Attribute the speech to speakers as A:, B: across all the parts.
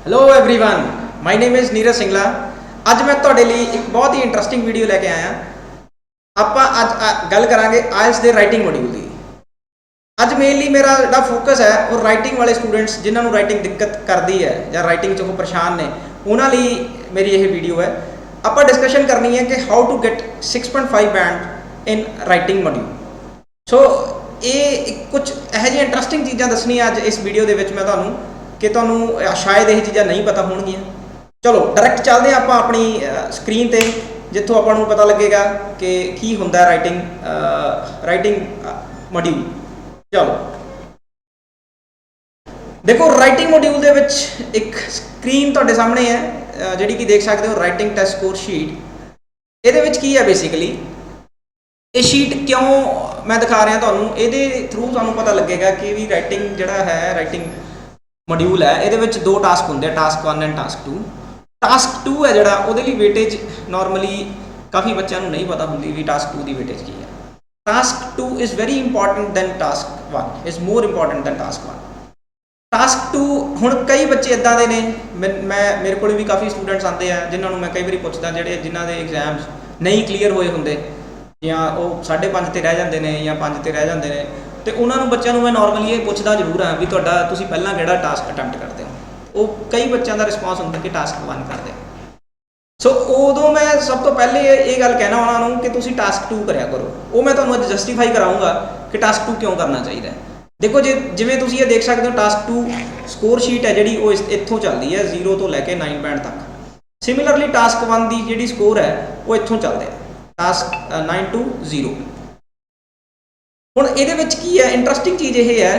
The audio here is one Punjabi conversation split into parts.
A: Hello everyone, my name is Neeraj Singla. ਅੱਜ मैं ਤੁਹਾਡੇ ਲਈ ਇੱਕ ਬਹੁਤ ਹੀ ਇੰਟਰਸਟਿੰਗ ਵੀਡੀਓ ਲੈ ਕੇ ਆਇਆ। ਆਪਾਂ ਅੱਜ ਗੱਲ ਕਰਾਂਗੇ ਆਇਲਸ ਦੇ ਰਾਈਟਿੰਗ ਮੋਡਿਊਲ ਦੀ। ਅੱਜ ਮੇਨਲੀ ਮੇਰਾ ਜਿਹੜਾ ਫੋਕਸ ਹੈ ਉਹ ਰਾਈਟਿੰਗ ਵਾਲੇ ਸਟੂਡੈਂਟਸ ਜਿਨ੍ਹਾਂ ਨੂੰ ਰਾਈਟਿੰਗ ਦਿੱਕਤ ਕਰਦੀ ਹੈ ਜਾਂ ਰਾਈਟਿੰਗ 'ਚ ਉਹ ਪਰੇਸ਼ਾਨ ਨੇ ਉਹਨਾਂ ਲਈ ਮੇਰੀ ਇਹ ਵੀਡੀਓ ਹੈ। ਆਪਾਂ ਡਿਸਕਸ਼ਨ ਕਰਨੀ ਹੈ ਕਿ how to get 6.5 band in writing module. So ਇਹ ਕੁਝ ਇਹੋ ਜਿਹੀਆਂ ਇੰਟਰਸਟਿੰਗ ਚੀਜ਼ਾਂ ਦੱਸਣੀਆਂ ਅੱਜ ਇਸ ਵੀਡੀਓ ਦੇ ਵਿੱਚ ਮੈਂ ਤੁਹਾਨੂੰ ਕਿ ਤੁਹਾਨੂੰ ਸ਼ਾਇਦ ਇਹ ਚੀਜ਼ਾਂ ਨਹੀਂ ਪਤਾ ਹੋਣਗੀਆਂ। ਚਲੋ ਡਾਇਰੈਕਟ ਚੱਲਦੇ ਹਾਂ ਆਪਾਂ ਆਪਣੀ ਸਕਰੀਨ 'ਤੇ ਜਿੱਥੋਂ ਆਪਾਂ ਨੂੰ ਪਤਾ ਲੱਗੇਗਾ ਕਿ ਕੀ ਹੁੰਦਾ ਰਾਈਟਿੰਗ ਮੋਡਿਊਲ। ਚਲੋ ਦੇਖੋ, ਰਾਈਟਿੰਗ ਮੋਡਿਊਲ ਦੇ ਵਿੱਚ ਇੱਕ ਸਕਰੀਨ ਤੁਹਾਡੇ ਸਾਹਮਣੇ ਹੈ ਜਿਹੜੀ ਕਿ ਦੇਖ ਸਕਦੇ ਹੋ, ਰਾਈਟਿੰਗ ਟੈਸਟ ਸਕੋਰ ਸ਼ੀਟ। ਇਹਦੇ ਵਿੱਚ ਕੀ ਹੈ ਬੇਸਿਕਲੀ, ਇਹ ਸ਼ੀਟ ਕਿਉਂ ਮੈਂ ਦਿਖਾ ਰਿਹਾ ਤੁਹਾਨੂੰ, ਇਹਦੇ ਥਰੂ ਤੁਹਾਨੂੰ ਪਤਾ ਲੱਗੇਗਾ ਕਿ ਵੀ ਰਾਈਟਿੰਗ ਜਿਹੜਾ ਹੈ ਰਾਈਟਿੰਗ ਮੋਡਿਊਲ ਹੈ ਇਹਦੇ ਵਿੱਚ ਦੋ ਟਾਸਕ ਹੁੰਦੇ ਆ, ਟਾਸਕ 1 ਐਂਡ ਟਾਸਕ 2। ਟਾਸਕ 2 ਹੈ ਜਿਹੜਾ ਉਹਦੇ ਲਈ ਵੇਟੇਜ ਨਾਰਮਲੀ ਕਾਫੀ ਬੱਚਿਆਂ ਨੂੰ ਨਹੀਂ ਪਤਾ ਹੁੰਦੀ ਵੀ ਟਾਸਕ 2 ਦੀ ਵੇਟੇਜ ਕੀ ਹੈ। Task 2 is very important than task 1, is more important than task 1। Task 2 ਹੁਣ ਕਈ ਬੱਚੇ ਇੱਦਾਂ ਦੇ ਨੇ, ਮੇਰੇ ਕੋਲ ਵੀ ਕਾਫੀ ਸਟੂਡੈਂਟਸ ਆਉਂਦੇ ਆ ਜਿਨ੍ਹਾਂ ਨੂੰ ਮੈਂ ਕਈ ਵਾਰੀ ਪੁੱਛਦਾ, ਜਿਨ੍ਹਾਂ ਦੇ ਐਗਜ਼ਾਮਸ ਨਹੀਂ ਕਲੀਅਰ ਹੋਏ ਹੁੰਦੇ ਜਾਂ ਉਹ 5.5 ਤੇ ਰਹਿ ਜਾਂਦੇ ਨੇ ਜਾਂ 5 ਤੇ ਰਹਿ ਜਾਂਦੇ ਨੇ, ਤੇ ਉਹਨਾਂ ਨੂੰ ਬੱਚਿਆਂ ਨੂੰ ਮੈਂ ਨਾਰਮਲੀ ਇਹ ਪੁੱਛਦਾ ਜ਼ਰੂਰ ਹਾਂ ਵੀ ਤੁਸੀਂ ਪਹਿਲਾਂ ਕਿਹੜਾ ਟਾਸਕ ਅਟੈਂਪਟ ਕਰਦੇ ਹੋ। ਉਹ ਕਈ ਬੱਚਿਆਂ ਦਾ ਰਿਸਪੌਂਸ ਹੁੰਦਾ ਕਿ ਟਾਸਕ 1 ਕਰਦੇ। ਸੋ ਉਦੋਂ ਮੈਂ ਸਭ ਤੋਂ ਪਹਿਲੇ ਇਹ ਗੱਲ ਕਹਿਣਾ ਉਹਨਾਂ ਨੂੰ ਕਿ ਤੁਸੀਂ ਟਾਸਕ 2 ਕਰਿਆ ਕਰੋ। ਉਹ ਮੈਂ ਤੁਹਾਨੂੰ ਅੱਜ ਜਸਟੀਫਾਈ ਕਰਾਊਂਗਾ ਕਿ ਟਾਸਕ 2 ਕਿਉਂ ਕਰਨਾ ਚਾਹੀਦਾ। ਦੇਖੋ, ਜਿਵੇਂ ਤੁਸੀਂ ਇਹ ਦੇਖ ਸਕਦੇ ਹੋ, ਟਾਸਕ 2 ਸਕੋਰ ਸ਼ੀਟ ਹੈ ਜਿਹੜੀ ਉਹ ਇੱਥੋਂ ਚੱਲਦੀ ਹੈ 0 ਤੋਂ ਲੈ ਕੇ 9 ਬੈਂਡ ਤੱਕ। ਸਿਮਿਲਰਲੀ ਟਾਸਕ 1 ਦੀ ਜਿਹੜੀ ਸਕੋਰ ਹੈ ਉਹ ਇੱਥੋਂ ਚੱਲਦੇ ਆ, ਟਾਸਕ 9 to 0। ਹੁਣ ਇਹਦੇ ਵਿੱਚ ਕੀ ਹੈ, ਇੰਟਰਸਟਿੰਗ ਚੀਜ਼ ਇਹ ਹੈ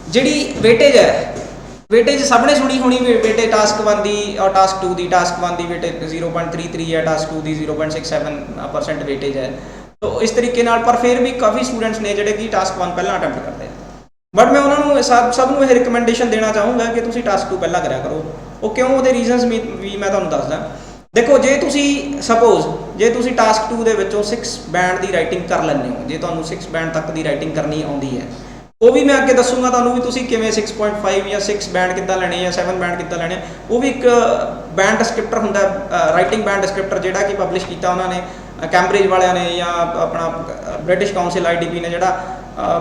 A: ਜਿਹੜੀ ਵੇਟੇਜ ਹੈ। ਵੇਟੇਜ ਸਭ ਨੇ ਸੁਣੀ ਹੋਣੀ, ਵੇਟੇਜ ਟਾਸਕ 1 ਦੀ ਔਰ ਟਾਸਕ 2 ਦੀ। ਟਾਸਕ 1 ਦੀ ਵੇਟੇਜ 0.33 ਹੈ, ਟਾਸਕ 2 ਦੀ 0.67% ਵੇਟੇਜ ਹੈ। ਤੋ ਇਸ ਤਰੀਕੇ ਨਾਲ, ਪਰ ਫਿਰ ਵੀ ਕਾਫੀ ਸਟੂਡੈਂਟਸ ਨੇ ਜਿਹੜੇ ਕਿ ਟਾਸਕ 1 ਪਹਿਲਾਂ ਅਟੈਂਪਟ ਕਰਦੇ ਆ। ਬਟ ਮੈਂ ਉਹਨਾਂ ਨੂੰ ਸਭ ਨੂੰ ਇਹ ਰਿਕਮੈਂਡੇਸ਼ਨ ਦੇਣਾ ਚਾਹੂੰਗਾ ਕਿ ਤੁਸੀਂ ਟਾਸਕ 2 ਪਹਿਲਾਂ ਕਰਿਆ ਕਰੋ। ਉਹ ਕਿਉਂ, ਉਹਦੇ ਰੀਜ਼ਨਸ ਵੀ ਮੈਂ ਤੁਹਾਨੂੰ ਦੱਸਦਾ। ਦੇਖੋ, ਜੇ ਤੁਸੀਂ ਟਾਸਕ 2 ਦੇ ਵਿੱਚੋਂ 6 ਬੈਂਡ ਦੀ ਰਾਈਟਿੰਗ ਕਰ ਲੈਂਦੇ ਹੋ, ਜੇ ਤੁਹਾਨੂੰ 6 ਬੈਂਡ ਤੱਕ ਦੀ ਰਾਈਟਿੰਗ ਕਰਨੀ ਆਉਂਦੀ ਹੈ, ਉਹ ਵੀ ਮੈਂ ਅੱਗੇ ਦੱਸੂਗਾ ਤੁਹਾਨੂੰ ਵੀ ਤੁਸੀਂ ਕਿਵੇਂ 6.5 ਜਾਂ 6 ਬੈਂਡ ਕਿੱਦਾਂ ਲੈਣੇ ਜਾਂ 7 ਬੈਂਡ ਕਿੱਦਾਂ ਲੈਣੇ। ਉਹ ਵੀ ਇੱਕ ਬੈਂਡ ਡਿਸਕ੍ਰਿਪਟਰ ਹੁੰਦਾ, ਰਾਈਟਿੰਗ ਬੈਂਡ ਡਿਸਕ੍ਰਿਪਟਰ, ਜਿਹੜਾ ਕਿ ਪਬਲਿਸ਼ ਕੀਤਾ ਉਹਨਾਂ ਨੇ ਕੈਂਬਰਿਜ ਵਾਲਿਆਂ ਨੇ ਜਾਂ ਆਪਣਾ ਬ੍ਰਿਟਿਸ਼ ਕਾਉਂਸਿਲ IDP ਨੇ ਜਿਹੜਾ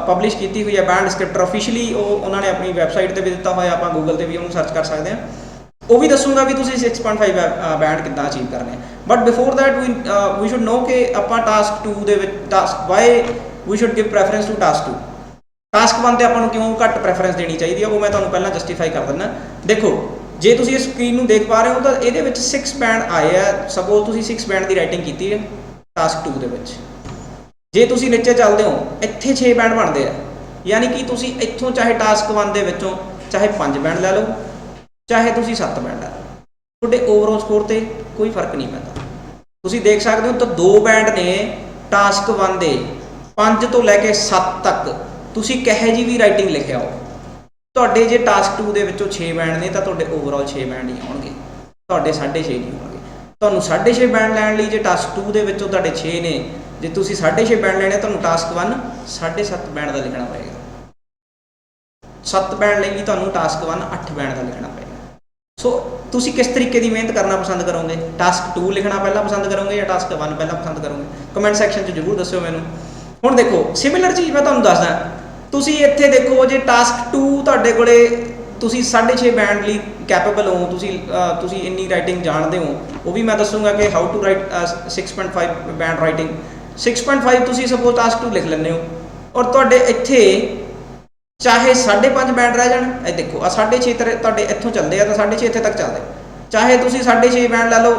A: ਪਬਲਿਸ਼ ਕੀਤੀ ਹੋਈ ਹੈ ਬੈਂਡ ਡਿਸਕ੍ਰਿਪਟਰ ਆਫੀਸ਼ੀਅਲੀ। ਉਹਨਾਂ ਨੇ ਆਪਣੀ ਵੈਬਸਾਈਟ 'ਤੇ ਵੀ ਦਿੱਤਾ ਹੋਇਆ, ਆਪਾਂ ਗੂਗਲ 'ਤੇ ਵੀ ਉਹਨੂੰ ਸਰਚ ਕਰ ਸਕਦੇ ਹਾਂ। ਉਹ ਵੀ ਦੱਸੂਗਾ ਵੀ ਤੁਸੀਂ 6.5 ਬੈਂਡ ਕਿੱਦਾਂ ਅਚੀਵ ਕਰਨੇ। But before that we should know ਕਿ ਆਪਾਂ ਟਾਸਕ 2 ਦੇ ਵਿੱਚ why we should give preference to task 2। Task 1 ਤੇ ਆਪਾਂ ਨੂੰ ਕਿਉਂ ਘੱਟ ਪ੍ਰੈਫਰੈਂਸ ਦੇਣੀ ਚਾਹੀਦੀ ਹੈ, ਉਹ ਮੈਂ ਤੁਹਾਨੂੰ ਪਹਿਲਾਂ ਜਸਟੀਫਾਈ ਕਰ ਦਿੰਦਾ। ਦੇਖੋ, ਜੇ ਤੁਸੀਂ ਇਸ ਸਕਰੀਨ ਨੂੰ ਦੇਖ ਪਾ ਰਹੇ ਹੋ ਤਾਂ ਇਹਦੇ ਵਿੱਚ 6 ਬੈਂਡ ਆਏ ਆ। ਸਪੋਜ਼ ਤੁਸੀਂ 6 ਬੈਂਡ ਦੀ ਰਾਈਟਿੰਗ ਕੀਤੀ ਹੈ ਟਾਸਕ 2 ਦੇ ਵਿੱਚ। ਜੇ ਤੁਸੀਂ ਨੀਚੇ ਚੱਲਦੇ ਹੋ, ਇੱਥੇ 6 ਬੈਂਡ ਬਣਦੇ ਆ, ਯਾਨੀ ਕਿ ਤੁਸੀਂ ਇੱਥੋਂ ਚਾਹੇ ਟਾਸਕ 1 ਦੇ ਵਿੱਚੋਂ ਚਾਹੇ 5 ਬੈਂਡ ਲੈ ਲਓ, ਚਾਹੇ ਤੁਸੀਂ 7 ਬੈਂਡ ਲੈ ਲਓ, ਤੁਹਾਡੇ ਓਵਰਆਲ ਸਕੋਰ 'ਤੇ ਕੋਈ ਫਰਕ ਨਹੀਂ ਪੈਂਦਾ। ਤੁਸੀਂ ਦੇਖ ਸਕਦੇ ਹੋ ਤਾਂ 2 ਬੈਂਡ ਨੇ ਟਾਸਕ 1 ਦੇ, 5 ਤੋਂ ਲੈ ਕੇ 7 ਤੱਕ ਤੁਸੀਂ ਕਹੇ ਜੀ ਵੀ ਰਾਈਟਿੰਗ ਲਿਖਿਆ ਹੋ, ਤੁਹਾਡੇ ਜੇ ਟਾਸਕ 2 ਦੇ ਵਿੱਚੋਂ 6 ਬੈਂਡ ਨੇ ਤਾਂ ਤੁਹਾਡੇ ਓਵਰਆਲ 6 ਬੈਂਡ ਹੀ ਆਉਣਗੇ, ਤੁਹਾਡੇ 6.5 ਨਹੀਂ ਹੋਣਗੇ। ਤੁਹਾਨੂੰ 6.5 ਬੈਂਡ ਲੈਣ ਲਈ ਜੇ ਟਾਸਕ 2 ਦੇ ਵਿੱਚੋਂ ਤੁਹਾਡੇ 6 ਨੇ, ਜੇ ਤੁਸੀਂ 6.5 ਬੈਂਡ ਲੈਣੇ ਤੁਹਾਨੂੰ ਟਾਸਕ 1 7.5 ਬੈਂਡ ਦਾ ਲਿਖਣਾ ਪਏਗਾ। 7 ਬੈਂਡ ਲਈ ਤੁਹਾਨੂੰ ਟਾਸਕ 1 8 ਬੈਂਡ ਦਾ ਲਿਖਣਾ ਪਏਗਾ। ਸੋ ਤੁਸੀਂ ਕਿਸ ਤਰੀਕੇ ਦੀ ਮਿਹਨਤ ਕਰਨਾ ਪਸੰਦ ਕਰੋਗੇ? ਟਾਸਕ 2 ਲਿਖਣਾ ਪਹਿਲਾਂ ਪਸੰਦ ਕਰੋਗੇ ਜਾਂ ਟਾਸਕ 1 ਪਹਿਲਾਂ ਪਸੰਦ ਕਰੋਗੇ? ਕਮੈਂਟ ਸੈਕਸ਼ਨ 'ਚ ਜ਼ਰੂਰ ਦੱਸਿਓ ਮੈਨੂੰ। ਹੁਣ ਦੇਖੋ, ਸਿਮਿਲਰ ਚੀਜ਼ ਮੈਂ ਤੁਹਾਨੂੰ ਦੱਸਦਾ। ਤੁਸੀਂ ਇੱਥੇ ਦੇਖੋ, ਜੇ ਟਾਸਕ 2 ਤੁਹਾਡੇ ਕੋਲੇ ਤੁਸੀਂ 6.5 ਬੈਂਡ ਲਈ ਕੈਪੇਬਲ ਹੋ, ਤੁਸੀਂ ਇੰਨੀ ਰਾਈਟਿੰਗ ਜਾਣਦੇ ਹੋ, ਉਹ ਵੀ ਮੈਂ ਦੱਸੂਗਾ ਕਿ how to write 6.5 band writing. 6.5 ਤੁਸੀਂ ਸਪੋਜ਼ ਟਾਸਕ 2 ਲਿਖ ਲੈਂਦੇ ਹੋ ਔਰ ਤੁਹਾਡੇ ਇੱਥੇ ਚਾਹੇ 5.5 ਬੈਂਡ ਰਹਿ ਜਾਣ। ਇਹ ਦੇਖੋ, ਆ 6.5 ਤੁਹਾਡੇ ਇੱਥੋਂ ਚੱਲਦੇ ਆ ਤਾਂ 6.5 ਇੱਥੇ ਤੱਕ ਚੱਲਦੇ। ਚਾਹੇ ਤੁਸੀਂ 6.5 ਬੈਂਡ ਲੈ ਲਓ,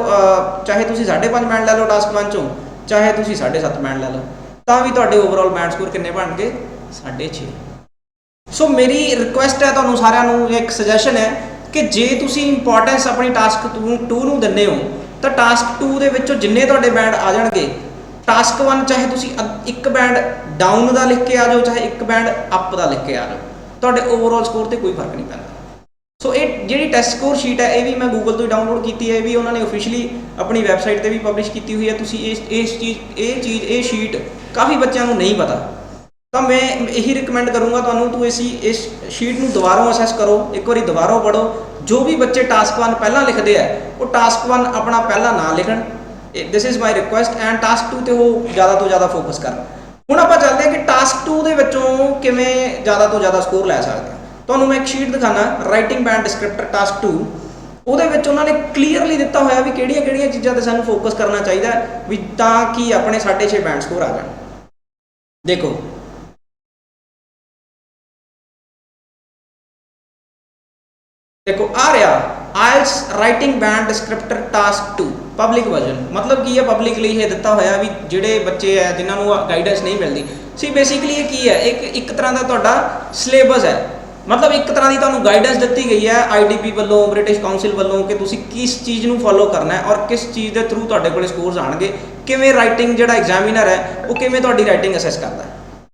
A: ਚਾਹੇ ਤੁਸੀਂ 5.5 ਬੈਂਡ ਲੈ ਲਓ ਟਾਸਕ 1 ਚੋਂ, ਚਾਹੇ ਤੁਸੀਂ 7.5 ਬੈਂਡ ਲੈ ਲਓ, ਤਾਂ ਵੀ ਤੁਹਾਡੇ ਓਵਰਆਲ ਬੈਂਡ ਸਕੋਰ ਕਿੰਨੇ ਬਣ ਗਏ? 6.5। ਸੋ ਮੇਰੀ ਰਿਕੁਐਸਟ ਹੈ ਤੁਹਾਨੂੰ ਸਾਰਿਆਂ ਨੂੰ, ਇੱਕ ਸੁਜੈਸ਼ਨ ਹੈ ਕਿ ਜੇ ਤੁਸੀਂ ਇੰਪੋਰਟੈਂਸ ਆਪਣੀ ਟਾਸਕ 2 ਨੂੰ ਦਿੰਦੇ ਹੋ ਤਾਂ ਟਾਸਕ 2 ਦੇ ਵਿੱਚੋਂ ਜਿੰਨੇ ਤੁਹਾਡੇ ਬੈਂਡ ਆ ਜਾਣਗੇ, ਟਾਸਕ 1 ਚਾਹੇ ਤੁਸੀਂ 1 ਬੈਂਡ ਡਾਊਨ ਦਾ ਲਿਖ ਕੇ ਆ ਜਾਓ, ਚਾਹੇ 1 ਬੈਂਡ ਅਪ ਦਾ ਲਿਖ ਕੇ ਆ ਜਾਓ, ਤੁਹਾਡੇ ਓਵਰਆਲ ਸਕੋਰ 'ਤੇ ਕੋਈ ਫਰਕ ਨਹੀਂ ਪੈਂਦਾ। ਸੋ ਇਹ ਜਿਹੜੀ ਟੈਸਟ ਸਕੋਰ ਸ਼ੀਟ ਹੈ ਇਹ ਵੀ ਮੈਂ ਗੂਗਲ ਤੋਂ ਡਾਊਨਲੋਡ ਕੀਤੀ ਹੈ, ਇਹ ਵੀ ਉਹਨਾਂ ਨੇ ਆਫੀਸ਼ੀਅਲੀ ਆਪਣੀ ਵੈਬਸਾਈਟ 'ਤੇ ਵੀ ਪਬਲਿਸ਼ ਕੀਤੀ ਹੋਈ ਹੈ। ਤੁਸੀਂ ਇਹ ਸ਼ੀਟ ਕਾਫੀ ਬੱਚਿਆਂ ਨੂੰ ਨਹੀਂ ਪਤਾ। ਤਾਂ ਮੈਂ ਇਹੀ ਰਿਕਮੈਂਡ ਕਰੂੰਗਾ ਤੁਹਾਨੂੰ, ਤੂੰ ਇਸ ਸ਼ੀਟ ਨੂੰ ਦੁਬਾਰਾ ਅਸੈਸ ਕਰੋ, ਇੱਕ ਵਾਰੀ ਦੁਬਾਰਾ ਪੜ੍ਹੋ। ਜੋ ਵੀ ਬੱਚੇ ਟਾਸਕ 1 ਪਹਿਲਾਂ ਲਿਖਦੇ ਆ ਉਹ ਟਾਸਕ 1 ਆਪਣਾ ਪਹਿਲਾਂ ਨਾ ਲਿਖਣ, this is my request, and task 2 ਤੇ ਉਹ ਜ਼ਿਆਦਾ ਤੋਂ ਜ਼ਿਆਦਾ ਫੋਕਸ ਕਰਨ। ਹੁਣ ਆਪਾਂ ਚੱਲਦੇ ਹਾਂ ਕਿ ਟਾਸਕ 2 ਦੇ ਵਿੱਚੋਂ ਕਿਵੇਂ ਜ਼ਿਆਦਾ ਤੋਂ ਜ਼ਿਆਦਾ ਸਕੋਰ ਲੈ ਸਕਦੇ ਹਾਂ। ਤੁਹਾਨੂੰ ਮੈਂ ਇੱਕ ਸ਼ੀਟ ਦਿਖਾਣਾ, ਰਾਈਟਿੰਗ ਬੈਂਡ ਡਿਸਕ੍ਰਿਪਟਰ ਟਾਸਕ 2, ਉਹਦੇ ਵਿੱਚ ਉਹਨਾਂ ਨੇ ਕਲੀਅਰਲੀ ਦਿੱਤਾ ਹੋਇਆ ਵੀ ਕਿਹੜੀਆਂ ਕਿਹੜੀਆਂ ਚੀਜ਼ਾਂ ਤੇ ਸਾਨੂੰ ਫੋਕਸ ਕਰਨਾ ਚਾਹੀਦਾ ਵੀ ਤਾਂ ਕਿ ਆਪਣੇ 6.5 ਬੈਂਡ ਸਕੋਰ ਆ ਜਾਣ। ਦੇਖੋ ਦੇਖੋ ਆ ਰਿਹਾ IELTS writing band descriptor task 2 public version. ਮਤਲਬ ਕੀ ਹੈ, ਪਬਲਿਕ ਲਈ ਇਹ ਦਿੱਤਾ ਹੋਇਆ ਵੀ ਜਿਹੜੇ ਬੱਚੇ ਹੈ ਜਿਨ੍ਹਾਂ ਨੂੰ ਗਾਈਡੈਂਸ ਨਹੀਂ ਮਿਲਦੀ ਸੀ, ਬੇਸਿਕਲੀ ਇਹ ਕੀ ਹੈ, ਇੱਕ ਤਰ੍ਹਾਂ ਦਾ ਤੁਹਾਡਾ ਸਿਲੇਬਸ ਹੈ। ਮਤਲਬ ਇੱਕ ਤਰ੍ਹਾਂ ਦੀ ਤੁਹਾਨੂੰ ਗਾਈਡੈਂਸ ਦਿੱਤੀ ਗਈ ਹੈ IDP ਵੱਲੋਂ, ਬ੍ਰਿਟਿਸ਼ ਕਾਉਂਸਲ ਵੱਲੋਂ, ਕਿ ਤੁਸੀਂ ਕਿਸ ਚੀਜ਼ ਨੂੰ ਫੋਲੋ ਕਰਨਾ ਹੈ ਔਰ ਕਿਸ ਚੀਜ਼ ਦੇ ਥਰੂ ਤੁਹਾਡੇ ਕੋਲ ਸਕੋਰਸ ਆਣਗੇ, ਕਿਵੇਂ ਰਾਈਟਿੰਗ ਜਿਹੜਾ ਐਗਜ਼ਾਮੀਨਰ ਹੈ ਉਹ ਕਿਵੇਂ ਤੁਹਾਡੀ ਰਾਈਟਿੰਗ ਅਸੈਸ ਕਰਦਾ ਹੈ।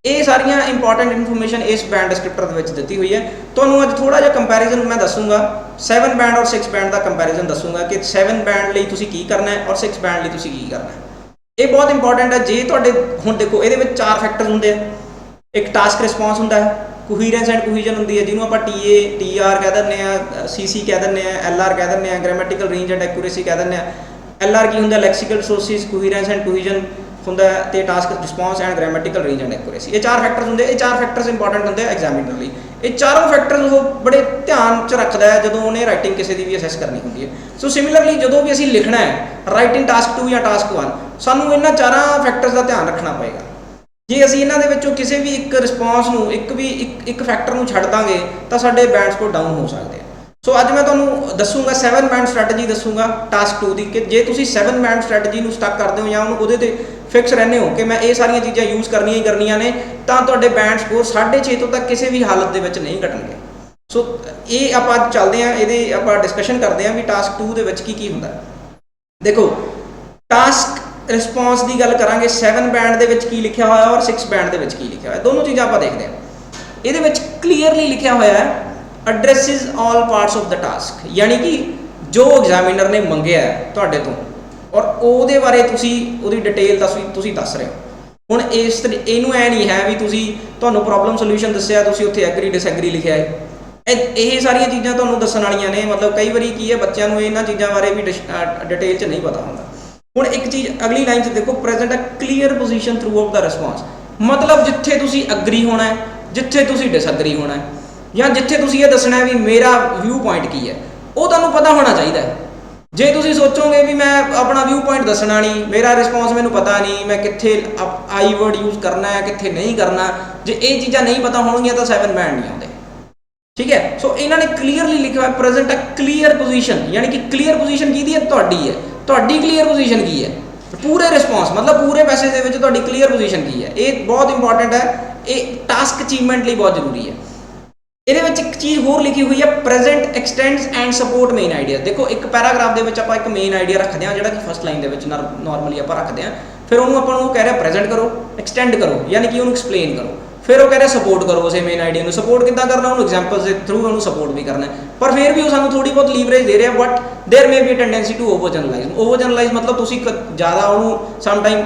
A: ਇਹ ਸਾਰੀਆਂ ਇੰਪੋਰਟੈਂਟ ਇਨਫੋਰਮੇਸ਼ਨ ਇਸ ਬੈਂਡ ਡਿਸਕ੍ਰਿਪਟਰ ਦੇ ਵਿੱਚ ਦਿੱਤੀ ਹੋਈ ਹੈ। ਤੁਹਾਨੂੰ ਅੱਜ ਥੋੜਾ ਜਿਹਾ ਕੰਪੈਰੀਜ਼ਨ ਮੈਂ ਦੱਸੂਗਾ, 7 ਬੈਂਡ ਔਰ 6 ਬੈਂਡ ਦਾ ਕੰਪੈਰੀਜ਼ਨ ਦੱਸੂਗਾ ਕਿ 7 ਬੈਂਡ ਲਈ ਤੁਸੀਂ ਕੀ ਕਰਨਾ ਹੈ ਔਰ 6 ਬੈਂਡ ਲਈ ਤੁਸੀਂ ਕੀ ਕਰਨਾ ਹੈ। ਇਹ ਬਹੁਤ ਇੰਪੋਰਟੈਂਟ ਹੈ। ਜੇ ਤੁਹਾਡੇ ਹੁਣ ਦੇਖੋ ਇਹਦੇ ਵਿੱਚ 4 ਫੈਕਟਰ ਹੁੰਦੇ ਆ। ਇੱਕ ਟਾਸਕ ਰਿਸਪੌਂਸ ਹੁੰਦਾ ਹੈ, ਕੋਹੀਰੈਂਸ ਐਂਡ ਕੋਹੀਜ਼ਨ ਹੁੰਦੀ ਹੈ ਜਿਹਨੂੰ ਆਪਾਂ TA TR ਕਹਿ ਦਿੰਦੇ ਆ, CC ਕਹਿ ਦਿੰਦੇ ਆ, LR ਕਹਿ ਦਿੰਦੇ ਆ, ਗ੍ਰਾਮੈਟੀਕਲ ਰੇਂਜ ਐਂਡ ਐਕੂਰੇਸੀ ਕਹਿ ਦਿੰਦੇ ਆ। LR ਕੀ ਹੁੰਦਾ, ਲੈਕਸੀਕਲ ਰਿਸੋਰਸਿਸ, ਕੋਹੀਰੈਂਸ ਐਂਡ ਕੋਹੀਜ਼ਨ ਹੁੰਦਾ ਤੇ task response and grammatical range and accuracy. ਇਹ 4 ਫੈਕਟਰਸ ਹੁੰਦੇ। ਇਹ 4 ਫੈਕਟਰਸ ਇੰਪੋਰਟੈਂਟ ਹੁੰਦੇ ਆ ਐਗਜ਼ਾਮੀਨਰ ਲਈ। ਇਹ ਚਾਰੋਂ ਫੈਕਟਰਸ ਉਹ ਬੜੇ ਧਿਆਨ 'ਚ ਰੱਖਦਾ ਹੈ ਜਦੋਂ ਉਹਨੇ ਰਾਈਟਿੰਗ ਕਿਸੇ ਦੀ ਵੀ ਅਸੈਸ ਕਰਨੀ ਹੁੰਦੀ ਹੈ। ਸੋ ਸਿਮਿਲਰਲੀ ਜਦੋਂ ਵੀ ਅਸੀਂ ਲਿਖਣਾ ਹੈ ਰਾਈਟਿੰਗ ਟਾਸਕ 2 ਜਾਂ ਟਾਸਕ 1, ਸਾਨੂੰ ਇਹਨਾਂ 4 ਫੈਕਟਰਸ ਦਾ ਧਿਆਨ ਰੱਖਣਾ ਪਏਗਾ। ਜੇ ਅਸੀਂ ਇਹਨਾਂ ਦੇ ਵਿੱਚੋਂ ਕਿਸੇ ਵੀ ਇੱਕ ਰਿਸਪੌਂਸ ਨੂੰ ਇੱਕ ਫੈਕਟਰ ਨੂੰ ਛੱਡ ਦਾਂਗੇ ਤਾਂ ਸਾਡੇ ਬੈਂਡ ਸਕੋਰ ਡਾਊਨ ਹੋ ਸਕਦੇ ਆ। ਸੋ ਅੱਜ ਮੈਂ ਤੁਹਾਨੂੰ ਦੱਸੂਗਾ 7 ਬੈਂਡ ਸਟ੍ਰੈਟਜੀ ਦੱਸੂਗਾ ਟਾਸਕ 2 ਦੀ, ਕਿ ਜੇ ਤੁਸੀਂ 7 ਬੈਂਡ ਸਟ੍ਰੈਟਜੀ ਨੂੰ ਸਟਕ ਕਰਦੇ ਹੋ ਜਾਂ ਉਹਨੂੰ ਉਹਦੇ ਤੇ ਫਿਕਸ ਰਹਿੰਦੇ ਹੋ ਕਿ ਮੈਂ ਇਹ ਸਾਰੀਆਂ ਚੀਜ਼ਾਂ ਯੂਜ਼ ਕਰਨੀਆਂ ਹੀ ਕਰਨੀਆਂ ਨੇ, ਤਾਂ ਤੁਹਾਡੇ ਬੈਂਡ ਸਕੋਰ 6.5 ਤੋਂ ਤੱਕ ਕਿਸੇ ਵੀ ਹਾਲਤ ਦੇ ਵਿੱਚ ਨਹੀਂ ਘਟਣਗੇ। ਸੋ ਇਹ ਆਪਾਂ ਚੱਲਦੇ ਹਾਂ, ਇਹਦੇ ਆਪਾਂ ਡਿਸਕਸ਼ਨ ਕਰਦੇ ਹਾਂ ਵੀ ਟਾਸਕ 2 ਦੇ ਵਿੱਚ ਕੀ ਕੀ ਹੁੰਦਾ। ਦੇਖੋ ਟਾਸਕ ਰਿਸਪੌਂਸ ਦੀ ਗੱਲ ਕਰਾਂਗੇ, 7 ਬੈਂਡ ਦੇ ਵਿੱਚ ਕੀ ਲਿਖਿਆ ਹੋਇਆ ਔਰ 6 ਬੈਂਡ ਦੇ ਵਿੱਚ ਕੀ ਲਿਖਿਆ ਹੋਇਆ, ਦੋਨੋਂ ਚੀਜ਼ਾਂ ਆਪਾਂ ਦੇਖਦੇ ਹਾਂ। ਇਹਦੇ ਵਿੱਚ ਕਲੀਅਰਲੀ ਲਿਖਿਆ ਹੋਇਆ ਹੈ ਐਡਰੈਸਿਸ all parts of the task, ਯਾਨੀ ਕਿ ਜੋ ਐਗਜ਼ਾਮੀਨਰ ਨੇ ਮੰਗਿਆ ਤੁਹਾਡੇ ਤੋਂ ਔਰ ਉਹਦੇ ਬਾਰੇ ਤੁਸੀਂ ਉਹਦੀ ਡਿਟੇਲ ਤੁਸੀਂ ਦੱਸ ਰਹੇ ਹੋ। ਹੁਣ ਇਹਨੂੰ ਐ ਨਹੀਂ ਹੈ ਵੀ ਤੁਹਾਨੂੰ ਪ੍ਰੋਬਲਮ ਸੋਲੂਸ਼ਨ ਦੱਸਿਆ, ਤੁਸੀਂ ਉੱਥੇ ਐਗਰੀ ਡਿਸਐਗਰੀ ਲਿਖਿਆ ਹੈ। ਇਹ ਸਾਰੀਆਂ ਚੀਜ਼ਾਂ ਤੁਹਾਨੂੰ ਦੱਸਣ ਵਾਲੀਆਂ ਨੇ। ਮਤਲਬ ਕਈ ਵਾਰੀ ਕੀ ਹੈ, ਬੱਚਿਆਂ ਨੂੰ ਇਹਨਾਂ ਚੀਜ਼ਾਂ ਬਾਰੇ ਵੀ ਡਿਟੇਲ 'ਚ ਨਹੀਂ ਪਤਾ ਹੁੰਦਾ। ਹੁਣ ਇੱਕ ਚੀਜ਼ ਅਗਲੀ ਲਾਈਨ 'ਚ ਦੇਖੋ, present a clear position throughout the response. ਮਤਲਬ ਜਿੱਥੇ ਤੁਸੀਂ ਅਗਰੀ ਹੋਣਾ ਹੈ, ਜਿੱਥੇ ਤੁਸੀਂ ਡਿਸਐਗਰੀ ਹੋਣਾ ਹੈ, ਜਾਂ ਜਿੱਥੇ ਤੁਸੀਂ ਇਹ ਦੱਸਣਾ ਵੀ ਮੇਰਾ ਵਿਊ ਪੁਆਇੰਟ ਕੀ ਹੈ, ਉਹ ਤੁਹਾਨੂੰ ਪਤਾ ਹੋਣਾ ਚਾਹੀਦਾ ਹੈ। ਜੇ ਤੁਸੀਂ ਸੋਚੋਗੇ ਵੀ ਮੈਂ ਆਪਣਾ ਵਿਊ ਪੁਆਇੰਟ ਦੱਸਣਾ ਨਹੀਂ, ਮੇਰਾ ਰਿਸਪੌਂਸ ਮੈਨੂੰ ਪਤਾ ਨਹੀਂ, ਮੈਂ ਕਿੱਥੇ ਆਈ ਵਰਡ ਯੂਜ਼ ਕਰਨਾ ਹੈ ਕਿੱਥੇ ਨਹੀਂ ਕਰਨਾ, ਜੇ ਇਹ ਚੀਜ਼ਾਂ ਨਹੀਂ ਪਤਾ ਹੋਣਗੀਆਂ ਤਾਂ 7 ਬੈਂਡ ਨਹੀਂ ਆਉਂਦੇ। ਠੀਕ ਹੈ। ਸੋ ਇਹਨਾਂ ਨੇ ਕਲੀਅਰਲੀ ਲਿਖਿਆ ਹੋਇਆ ਪ੍ਰੈਜ਼ੈਂਟ ਅ ਕਲੀਅਰ ਪੋਜੀਸ਼ਨ, ਯਾਨੀ ਕਿ ਕਲੀਅਰ ਪੋਜੀਸ਼ਨ ਕਿਹਦੀ ਹੈ, ਤੁਹਾਡੀ ਹੈ। ਤੁਹਾਡੀ ਕਲੀਅਰ ਪੋਜੀਸ਼ਨ ਕੀ ਹੈ ਪੂਰੇ ਰਿਸਪੌਂਸ, ਮਤਲਬ ਪੂਰੇ ਪੈਸੇਜ ਦੇ ਵਿੱਚ ਤੁਹਾਡੀ ਕਲੀਅਰ ਪੋਜੀਸ਼ਨ ਕੀ ਹੈ। ਇਹ ਬਹੁਤ ਇੰਪੋਰਟੈਂਟ ਹੈ, ਇਹ ਟਾਸਕ ਅਚੀਵਮੈਂਟ ਲਈ ਬਹੁਤ ਜ਼ਰੂਰੀ ਹੈ। ਇਹਦੇ ਵਿੱਚ ਇੱਕ ਚੀਜ਼ ਹੋਰ ਲਿਖੀ ਹੋਈ ਹੈ, present extends and support main idea. ਦੇਖੋ ਇੱਕ ਪੈਰਾਗ੍ਰਾਫ ਦੇ ਵਿੱਚ ਆਪਾਂ ਇੱਕ ਮੇਨ ਆਈਡੀਆ ਰੱਖਦੇ ਹਾਂ ਜਿਹੜਾ ਕਿ ਫਸਟ ਲਾਈਨ ਦੇ ਵਿੱਚ ਨਾਰਮਲੀ ਆਪਾਂ ਰੱਖਦੇ ਹਾਂ। ਫਿਰ ਉਹਨੂੰ ਆਪਾਂ ਨੂੰ ਕਹਿ ਰਿਹਾ ਪ੍ਰੈਜ਼ੈਂਟ ਕਰੋ, ਐਕਸਟੈਂਡ ਕਰੋ, ਯਾਨੀ ਕਿ ਉਹਨੂੰ ਐਕਸਪਲੇਨ ਕਰੋ। ਫਿਰ ਉਹ ਕਹਿ ਰਿਹਾ ਸਪੋਰਟ ਕਰੋ ਉਸੇ ਮੇਨ ਆਈਡੀਆ ਨੂੰ। ਸਪੋਰਟ ਕਿੱਦਾਂ ਕਰਨਾ, ਉਹਨੂੰ ਐਗਜ਼ਾਮਪਲਸ ਦੇ ਥਰੂ ਉਹਨੂੰ ਸਪੋਰਟ ਵੀ ਕਰਨਾ। ਪਰ ਫਿਰ ਵੀ ਉਹ ਸਾਨੂੰ ਥੋੜੀ ਬਹੁਤ ਲੀਵਰੇਜ ਦੇ ਰਿਹਾ, but there may be tendency to over generalise मतलब ਤੁਸੀਂ ਜ਼ਿਆਦਾ ਉਹਨੂੰ ਸਮ ਟਾਈਮ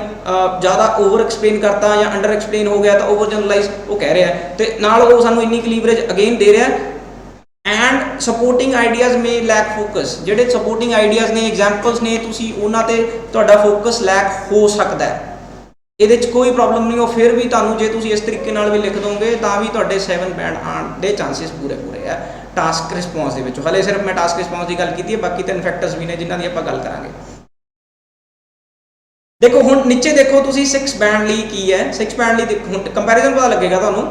A: ਜ਼ਿਆਦਾ ਓਵਰ ਐਕਸਪਲੇਨ ਕਰਤਾ ਜਾਂ ਅੰਡਰ ਐਕਸਪਲੇਨ ਹੋ ਗਿਆ ਤਾਂ ਓਵਰ ਜਨਰਲਾਈਜ਼ ਉਹ ਕਹਿ ਰਿਹਾ ਤੇ ਨਾਲ ਉਹ ਸਾਨੂੰ ਇੰਨੀ ਲੀਵਰੇਜ ਅਗੇਨ ਦੇ ਰਿਹਾ। And supporting ideas may lack focus, ਜਿਹੜੇ ਸਪੋਰਟਿੰਗ ਆਈਡੀਆਜ਼ ਨੇ, ਐਗਜ਼ਾਮਪਲਸ ਨੇ, ਤੁਸੀਂ ਉਹਨਾਂ ਤੇ ਤੁਹਾਡਾ ਫੋਕਸ ਲੈਕ ਹੋ ਸਕਦਾ ਹੈ। ਇਹਦੇ 'ਚ ਕੋਈ ਪ੍ਰੋਬਲਮ ਨਹੀਂ। ਉਹ ਫਿਰ ਵੀ ਤੁਹਾਨੂੰ ਜੇ ਤੁਸੀਂ ਇਸ ਤਰੀਕੇ ਨਾਲ ਵੀ ਲਿਖ ਦੋਗੇ ਤਾਂ ਵੀ ਤੁਹਾਡੇ 7 ਬੈਂਡ ਆਉਣ ਦੇ ਚਾਂਸਿਸ ਪੂਰੇ ਆ ਟਾਸਕ ਰਿਸਪੌਂਸ ਦੇ ਵਿੱਚੋਂ। ਹਲੇ ਸਿਰਫ ਮੈਂ ਟਾਸਕ ਰਿਸਪੌਂਸ ਦੀ ਗੱਲ ਕੀਤੀ ਹੈ, ਬਾਕੀ 3 ਫੈਕਟਰਸ ਵੀ ਨੇ ਜਿਨ੍ਹਾਂ ਦੀ ਆਪਾਂ ਗੱਲ ਕਰਾਂਗੇ। ਦੇਖੋ ਹੁਣ ਨੀਚੇ ਦੇਖੋ ਤੁਸੀਂ 6 ਬੈਂਡ ਲਈ ਕੀ ਹੈ। 6 ਬੈਂਡ ਲਈ ਹੁਣ ਕੰਪੈਰੀਜ਼ਨ ਪਤਾ ਲੱਗੇਗਾ ਤੁਹਾਨੂੰ।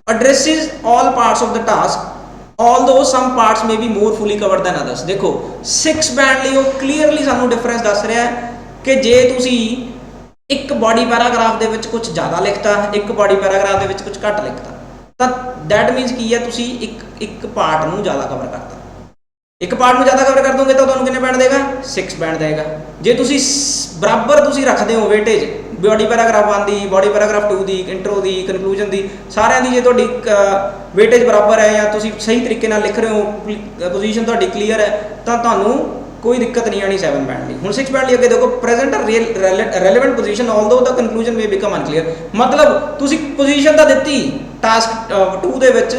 A: Addresses all parts of the task although some parts may be more fully covered than others। ਦੇਖੋ 6 ਬੈਂਡ ਲਈ ਉਹ ਕਲੀਅਰਲੀ ਸਾਨੂੰ ਡਿਫਰੈਂਸ ਦੱਸ ਰਿਹਾ ਹੈ ਕਿ ਜੇ ਤੁਸੀਂ ਇੱਕ ਬਾਡੀ ਪੈਰਾਗ੍ਰਾਫ ਦੇ ਵਿੱਚ ਕੁਝ ਜ਼ਿਆਦਾ ਲਿਖਤਾ, ਇੱਕ ਬਾਡੀ ਪੈਰਾਗ੍ਰਾਫ ਦੇ ਵਿੱਚ ਕੁਝ ਘੱਟ ਲਿਖਤਾ, ਤਾਂ ਦੈਟ ਮੀਨਸ ਕੀ ਹੈ, ਤੁਸੀਂ ਇੱਕ ਪਾਰਟ ਨੂੰ ਜ਼ਿਆਦਾ ਕਵਰ ਕਰਤਾ। ਇੱਕ ਪਾਰਟ ਨੂੰ ਜ਼ਿਆਦਾ ਕਵਰ ਕਰ ਦੋਗੇ ਤਾਂ ਤੁਹਾਨੂੰ ਕਿੰਨੇ ਬੈਂਡ ਦੇਗਾ, 6 ਬੈਂਡ ਦੇਗਾ। ਜੇ ਤੁਸੀਂ ਬਰਾਬਰ ਤੁਸੀਂ ਰੱਖਦੇ ਹੋ ਵੇਟੇਜ ਬਾਡੀ ਪੈਰਾਗ੍ਰਾਫ 1 ਦੀ, ਬਾਡੀ ਪੈਰਾਗ੍ਰਾਫ 2 ਦੀ, ਇੰਟਰੋ ਦੀ, ਕਨਕਲੂਜਨ ਦੀ, ਸਾਰਿਆਂ ਦੀ ਜੇ ਤੁਹਾਡੀ ਵੇਟੇਜ ਬਰਾਬਰ ਹੈ ਜਾਂ ਤੁਸੀਂ ਸਹੀ ਤਰੀਕੇ ਨਾਲ ਲਿਖ ਰਹੇ ਹੋ, ਪੋਜੀਸ਼ਨ ਤੁਹਾਡੀ ਕਲੀਅਰ ਹੈ, ਤਾਂ ਤੁਹਾਨੂੰ ਕੋਈ ਦਿੱਕਤ ਨਹੀਂ ਆਣੀ 7 ਬੈਂਡ ਲਈ। ਹੁਣ 6 ਬੈਂਡ ਲਈ ਅੱਗੇ ਦੇਖੋ, ਪ੍ਰੈਜ਼ੈਂਟ ਰੈਲੇਵੈਂਟ ਪੋਜੀਸ਼ਨ ਆਲਦੋ ਦਾ ਕਨਕਲੂਜਨ ਮੇ ਬਿਕਮ ਅਨਕਲੀਅਰ। ਮਤਲਬ ਤੁਸੀਂ ਪੋਜੀਸ਼ਨ ਤਾਂ ਦਿੱਤੀ ਟਾਸਕ 2 ਦੇ ਵਿੱਚ,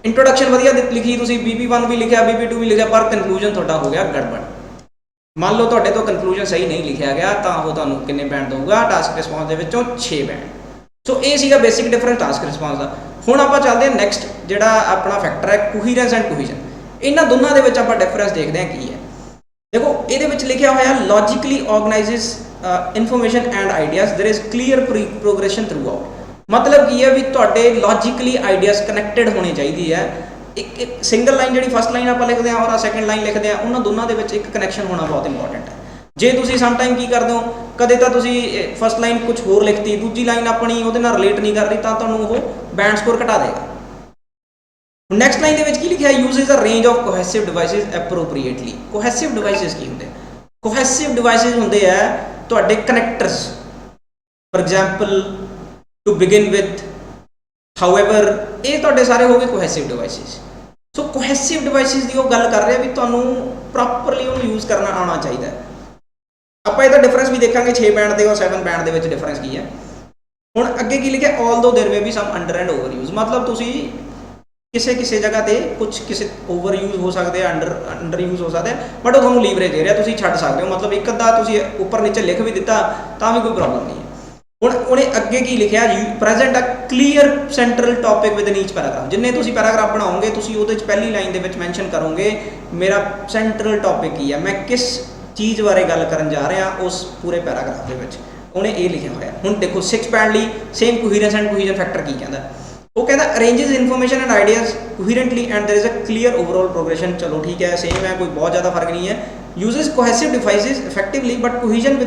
A: ਇੰਟਰੋਡਕਸ਼ਨ ਵਧੀਆ ਲਿਖੀ ਤੁਸੀਂ, BP1 ਵੀ ਲਿਖਿਆ, BP2 ਵੀ ਲਿਖਿਆ, ਪਰ ਕਨਕਲੂਜਨ ਤੁਹਾਡਾ ਹੋ ਗਿਆ ਗੜਬੜ। ਮੰਨ ਲਓ ਤੁਹਾਡੇ ਤੋਂ ਕਨਕਲੂਜਨ ਸਹੀ ਨਹੀਂ ਲਿਖਿਆ ਗਿਆ, ਤਾਂ ਉਹ ਤੁਹਾਨੂੰ ਕਿੰਨੇ ਬੈਂਡ ਦਊਗਾ ਟਾਸਕ ਰਿਸਪੌਂਸ ਦੇ ਵਿੱਚੋਂ? 6 ਬੈਂਡ। ਸੋ ਇਹ ਸੀਗਾ ਬੇਸਿਕ ਡਿਫਰੈਂਸ ਟਾਸਕ ਰਿਸਪੌਂਸ ਦਾ। ਹੁਣ ਆਪਾਂ ਚੱਲਦੇ ਹਾਂ ਨੈਕਸਟ ਜਿਹੜਾ ਆਪਣਾ ਫੈਕਟਰ ਹੈ ਕੋਹੀਰੈਂਸ ਐਂਡ ਕੋਹੀਜ਼ਨ। ਇਹਨਾਂ ਦੋਨਾਂ ਦੇ ਵਿੱਚ ਆਪਾਂ ਡਿਫਰੈਂਸ ਦੇਖਦੇ ਹਾਂ ਕੀ ਹੈ। ਦੇਖੋ ਇਹਦੇ ਵਿੱਚ ਲਿਖਿਆ ਹੋਇਆ logically organises information and ideas, there is clear progression throughout. ਮਤਲਬ ਕੀ ਹੈ ਵੀ ਤੁਹਾਡੇ ਲੌਜੀਕਲੀ ਆਈਡੀਆਜ਼ ਕਨੈਕਟਡ ਹੋਣੇ ਚਾਹੀਦੀ ਹੈ। ਇੱਕ ਸਿੰਗਲ ਲਾਈਨ ਜਿਹੜੀ ਫਸਟ ਲਾਈਨ ਆਪਾਂ ਲਿਖਦੇ ਹਾਂ ਔਰ ਸੈਕੰਡ ਲਾਈਨ ਲਿਖਦੇ ਹਾਂ, ਉਹਨਾਂ ਦੋਨਾਂ ਦੇ ਵਿੱਚ ਇੱਕ ਕਨੈਕਸ਼ਨ ਹੋਣਾ ਬਹੁਤ ਇੰਪੋਰਟੈਂਟ ਹੈ। ਜੇ ਤੁਸੀਂ ਸਮ ਟਾਈਮ ਕੀ ਕਰਦੇ ਹੋ, ਕਦੇ ਤਾਂ ਤੁਸੀਂ ਫਸਟ ਲਾਈਨ ਕੁਝ ਹੋਰ ਲਿਖਤੀ, ਦੂਜੀ ਲਾਈਨ ਆਪਣੀ ਉਹਦੇ ਨਾਲ ਰਿਲੇਟ ਨਹੀਂ ਕਰ ਰਹੀ, ਤਾਂ ਤੁਹਾਨੂੰ ਉਹ ਬੈਂਡ ਸਕੋਰ ਘਟਾ ਦੇਗਾ। ਨੈਕਸਟ ਲਾਈਨ ਦੇ ਵਿੱਚ ਕੀ ਲਿਖਿਆ? Uses a range of cohesive devices appropriately. Cohesive devices ਕੀ ਹੁੰਦੇ? ਕੋਹੈਸਿਵ ਡਿਵਾਈਸਿਸ ਹੁੰਦੇ ਆ ਤੁਹਾਡੇ connectors. For example to begin with, however, ਇਹ ਤੁਹਾਡੇ ਸਾਰੇ ਹੋ ਗਏ ਕੋਹੈਸਿਵ ਡਿਵਾਈਸਿਸ। ਸੋ ਕੋਹੈਸਿਵ ਡਿਵਾਈਸਿਸ ਦੀ ਉਹ ਗੱਲ ਕਰ ਰਹੇ ਵੀ ਤੁਹਾਨੂੰ ਪ੍ਰੋਪਰਲੀ ਉਹਨੂੰ ਯੂਜ਼ ਕਰਨਾ ਆਉਣਾ ਚਾਹੀਦਾ। ਆਪਾਂ ਇਹਦਾ ਡਿਫਰੈਂਸ ਵੀ ਦੇਖਾਂਗੇ 6 ਬੈਂਡ ਦੇ ਔਰ 7 ਬੈਂਡ ਦੇ ਵਿੱਚ ਡਿਫਰੈਂਸ ਕੀ ਹੈ। ਹੁਣ ਅੱਗੇ ਕੀ ਲਿਖਿਆ? Although there may be some under and over use. ਮਤਲਬ ਤੁਸੀਂ ਕਿਸੇ ਜਗ੍ਹਾ ਤੇ ਕੁਝ ਕਿਸੇ ਓਵਰ ਯੂਜ਼ ਹੋ ਸਕਦੇ ਆ, ਅੰਡਰ ਯੂਜ਼ ਹੋ ਸਕਦਾ, ਬਟ ਉਹ ਤੁਹਾਨੂੰ ਲੀਵਰੇਜ ਦੇ ਰਿਹਾ, ਤੁਸੀਂ ਛੱਡ ਸਕਦੇ ਹੋ। ਮਤਲਬ ਇੱਕ ਅੱਧਾ ਤੁਸੀਂ ਉੱਪਰ ਨੀਚੇ ਲਿਖ ਵੀ ਦਿੱਤਾ ਤਾਂ ਵੀ ਕੋਈ ਪ੍ਰੋਬਲਮ ਨਹੀਂ ਹੈ। ਹੁਣ ਉਹਨੇ ਅੱਗੇ ਕੀ ਲਿਖਿਆ? Present a clear central topic within each paragraph. ਜਿੰਨੇ ਤੁਸੀਂ ਪੈਰਾਗ੍ਰਾਫ ਬਣਾਓਗੇ ਤੁਸੀਂ ਉਹਦੇ 'ਚ ਪਹਿਲੀ ਲਾਈਨ ਦੇ ਵਿੱਚ ਮੈਂਸ਼ਨ ਕਰੋਗੇ ਮੇਰਾ ਸੈਂਟਰਲ ਟੌਪਿਕ ਕੀ ਹੈ, ਮੈਂ ਕਿਸ ਚੀਜ਼ ਬਾਰੇ ਗੱਲ ਕਰਨ ਜਾ ਰਿਹਾ ਉਸ ਪੂਰੇ ਪੈਰਾਗ੍ਰਾਫ ਦੇ ਵਿੱਚ। ਉਹਨੇ ਇਹ ਲਿਖਿਆ ਹੋਇਆ। ਹੁਣ ਦੇਖੋ 6 ਬੈਂਡ ਲਈ same coherence and cohesion factor ਕੀ ਕਹਿੰਦਾ? ਉਹ ਕਹਿੰਦਾ arranges information and ideas coherently and there is a clear overall progression. ਚਲੋ ਠੀਕ ਹੈ, ਸੇਮ ਹੈ, ਕੋਈ ਬਹੁਤ ਜ਼ਿਆਦਾ ਫਰਕ ਨਹੀਂ ਹੈ। Uses cohesive devices effectively but cohesion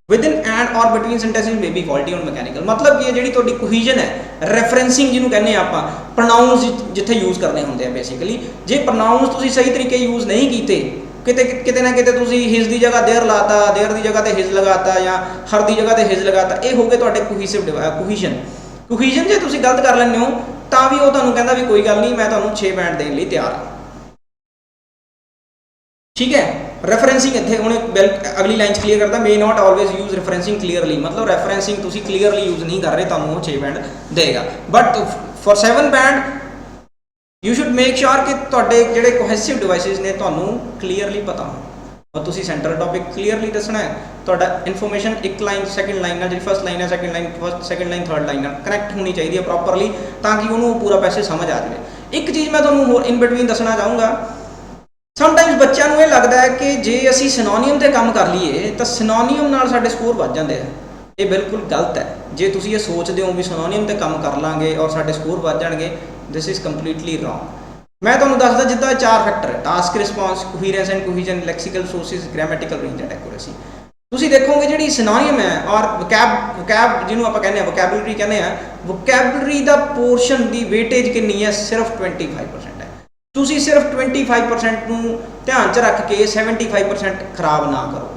A: within and or between sentences may be faulty or mechanical। ਮਤਲਬ ਕੀ ਹੈ? ਜਿਹੜੀ ਤੁਹਾਡੀ ਕੋਹੀਜ਼ਨ ਹੈ, ਰੈਫਰੈਂਸਿੰਗ ਜਿਹਨੂੰ ਕਹਿੰਦੇ ਆ ਆਪਾਂ, ਪ੍ਰੋਨਾਊਨਸ ਜਿੱਥੇ ਯੂਜ਼ ਕਰਨੇ ਹੁੰਦੇ ਆ ਬੇਸਿਕਲੀ, ਜੇ ਪ੍ਰੋਨਾਊਨਸ ਤੁਸੀਂ ਸਹੀ ਤਰੀਕੇ ਯੂਜ਼ ਨਹੀਂ ਕੀਤੇ, ਕਿਤੇ ਨਾ ਕਿਤੇ ਤੁਸੀਂ ਹਿਜ਼ ਦੀ ਜਗ੍ਹਾ देयर ਲਾਤਾ, देयर ਦੀ ਜਗ੍ਹਾ ਤੇ ਹਿਜ਼ ਲਗਾਤਾ, ਜਾਂ ਹਰ ਦੀ ਜਗ੍ਹਾ ਤੇ ਹਿਜ਼ ਲਗਾਤਾ, ਇਹ ਹੋ ਗਏ ਤੁਹਾਡੇ ਕੋਹੀਜ਼ਨ। ਜੇ ਤੁਸੀਂ ਗਲਤ ਕਰ ਲੈਂਦੇ ਹੋ ਤਾਂ ਵੀ ਉਹ ਤੁਹਾਨੂੰ ਕਹਿੰਦਾ ਵੀ ਕੋਈ ਗੱਲ ਨਹੀਂ, ਮੈਂ ਤੁਹਾਨੂੰ 6 ਬੈਂਡ ਦੇਣ ਲਈ ਤਿਆਰ ਹਾਂ। ਠੀਕ ਹੈ। ਰੈਫਰੈਂਸਿੰਗ ਇੱਥੇ ਉਹਨੇ ਅਗਲੀ ਲਾਈਨ 'ਚ ਕਲੀਅਰ ਕਰਦਾ, ਮੇ ਨਾਟ ਆਲਵੇਜ਼ ਯੂਜ਼ ਰੈਫਰੈਂਸਿੰਗ ਕਲੀਅਰਲੀ। ਮਤਲਬ ਰੈਫਰੈਂਸਿੰਗ ਤੁਸੀਂ ਕਲੀਅਰਲੀ ਯੂਜ਼ ਨਹੀਂ ਕਰ ਰਹੇ, ਤੁਹਾਨੂੰ ਉਹ 6 ਬੈਂਡ ਦੇਗਾ। But for 7 band you should make sure ਕਿ ਤੁਹਾਡੇ ਜਿਹੜੇ ਕੋਹੈਸਿਵ ਡਿਵਾਈਸਿਸ ਨੇ ਤੁਹਾਨੂੰ ਕਲੀਅਰਲੀ ਪਤਾ ਹੋਣ, ਔਰ ਤੁਸੀਂ ਸੈਂਟਰਲ ਟੌਪਿਕ ਕਲੀਅਰਲੀ ਦੱਸਣਾ ਹੈ। ਤੁਹਾਡਾ ਇਨਫੋਰਮੇਸ਼ਨ ਇੱਕ ਲਾਈਨ ਸੈਕਿੰਡ ਲਾਈਨ ਨਾਲ, ਜਿਹੜੀ ਫਸਟ ਲਾਈਨ ਹੈ, second line first, second line third line ਨਾਲ ਕਨੈਕਟ ਹੋਣੀ ਚਾਹੀਦੀ ਹੈ ਪ੍ਰੋਪਰਲੀ, ਤਾਂ ਕਿ ਉਹਨੂੰ ਪੂਰਾ ਪੈਸੇ ਸਮਝ ਆ ਜਾਵੇ। ਇੱਕ ਚੀਜ਼ ਮੈਂ ਤੁਹਾਨੂੰ ਹੋਰ ਇਨ ਬਿਟਵੀਨ ਦੱਸਣਾ ਚਾਹੂੰਗਾ। ਸਮਟਾਈਮਸ ਬੱਚਿਆਂ ਨੂੰ ਇਹ ਲੱਗਦਾ ਹੈ ਕਿ ਜੇ ਅਸੀਂ ਸਿਨੋਨੀਅਮ ਤੇ ਕੰਮ ਕਰ ਲਈਏ ਤਾਂ ਸਿਨੋਨੀਅਮ ਨਾਲ ਸਾਡੇ ਸਕੋਰ ਵੱਧ ਜਾਂਦੇ ਆ। ਇਹ ਬਿਲਕੁਲ ਗਲਤ ਹੈ। ਜੇ ਤੁਸੀਂ ਇਹ ਸੋਚਦੇ ਹੋ ਵੀ ਸਿਨੋਨੀਅਮ ਤੇ ਕੰਮ ਕਰ ਲਾਂਗੇ ਔਰ ਸਾਡੇ ਸਕੋਰ ਵੱਧ ਜਾਣਗੇ, ਦਿਸ ਇਜ਼ ਕੰਪਲੀਟਲੀ ਰੌਂਗ। ਮੈਂ ਤੁਹਾਨੂੰ ਦੱਸਦਾ, ਜਿੱਦਾਂ 4 ਫੈਕਟਰ ਹੈ, task response, coherence and cohesion, lexical sources, grammatical range and accuracy. ਤੁਸੀਂ ਦੇਖੋਗੇ ਜਿਹੜੀ ਸਿਨੋਨੀਅਮ ਹੈ ਔਰ ਵੋਕੈਬ ਜਿਹਨੂੰ ਆਪਾਂ ਕਹਿੰਦੇ ਆ, ਵੋਕੈਬਲਰੀ ਕਹਿੰਦੇ ਆ, ਵੋਕੈਬਲਰੀ ਦਾ ਪੋਰਸ਼ਨ ਦੀ ਵੇਟੇਜ ਕਿੰਨੀ ਹੈ? ਸਿਰਫ 25% ਹੈ। ਤੁਸੀਂ ਸਿਰਫ 25% ਨੂੰ ਧਿਆਨ 'ਚ ਰੱਖ ਕੇ 75% ਖਰਾਬ ਨਾ ਕਰੋ।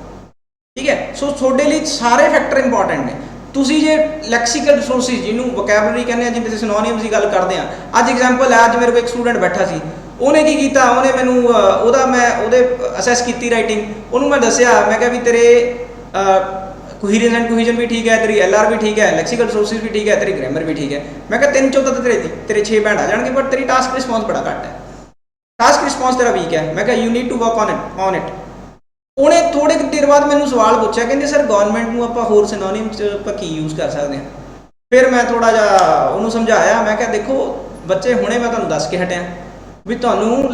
A: ਠੀਕ ਹੈ। ਸੋ ਤੁਹਾਡੇ ਲਈ ਸਾਰੇ ਫੈਕਟਰ ਇੰਪੋਰਟੈਂਟ ਨੇ। ਤੁਸੀਂ ਜੇ ਲੈਕਸੀਕਲ ਰਿਸੋਰਸਿਸ ਜਿਹਨੂੰ ਵੋਕੈਬਲਰੀ ਕਹਿੰਦੇ ਆ, ਜਿਹਦੇ ਸਿਨੋਨੀਮਸ ਦੀ ਗੱਲ ਕਰਦੇ ਆ, ਅੱਜ ਐਗਜ਼ਾਮਪਲ ਹੈ, ਅੱਜ ਮੇਰੇ ਕੋਲ ਇੱਕ ਸਟੂਡੈਂਟ ਬੈਠਾ ਸੀ, ਉਹਨੇ ਕੀ ਕੀਤਾ, ਉਹਨੇ ਮੈਨੂੰ ਉਹਦੇ ਅਸੈਸ ਕੀਤੀ ਰਾਈਟਿੰਗ, ਉਹਨੂੰ ਮੈਂ ਦੱਸਿਆ, ਮੈਂ ਕਿਹਾ ਵੀ ਤੇਰੇ ਕੋਹੀਰੈਂਸ ਐਂਡ ਕੋਹੀਜ਼ਨ ਵੀ ਠੀਕ ਹੈ, ਤੇਰੀ LR ਵੀ ਠੀਕ ਹੈ, ਲੈਕਸੀਕਲ ਰਿਸੋਰਸਿਸ ਵੀ ਠੀਕ ਹੈ, ਤੇਰੀ ਗ੍ਰਾਮਰ ਵੀ ਠੀਕ ਹੈ। ਮੈਂ ਕਿਹਾ 3 ਤਾਂ ਤੇਰੇ 6 ਬੈਂਡ ਆ ਜਾਣਗੇ, ਬਟ ਤੇਰੀ ਟਾਸਕ ਰਿਸਪੌਂਸ ਬੜਾ ਘੱਟ ਹੈ, ਟਾਸਕ ਰਿਸਪੌਂਸ ਤੇਰਾ ਵੀਕ ਹੈ। ਮੈਂ ਕਿਹਾ you need to work on it. ਉਹਨੇ ਥੋੜੇ ਦੇਰ ਬਾਅਦ ਮੈਨੂੰ ਸਵਾਲ ਪੁੱਛਿਆ, ਕਹਿੰਦੇ ਸਰ ਗਵਰਨਮੈਂਟ ਨੂੰ ਆਪਾਂ ਹੋਰ ਸਿਨੋਨਿਮ 'ਚ ਆਪਾਂ ਕੀ ਯੂਜ਼ ਕਰ ਸਕਦੇ ਹਾਂ? ਫਿਰ ਮੈਂ ਥੋੜਾ ਜਿਹਾ ਉਹਨੂੰ ਸਮਝਾਇਆ। ਮੈਂ ਕਿਹਾ ਦੇਖੋ ਬੱਚੇ, ਹੁਣੇ ਮੈਂ ਤੁਹਾਨੂੰ ਦੱਸ ਕੇ ਹਟਿਆ ਵੀ ਤੁਹਾਨੂੰ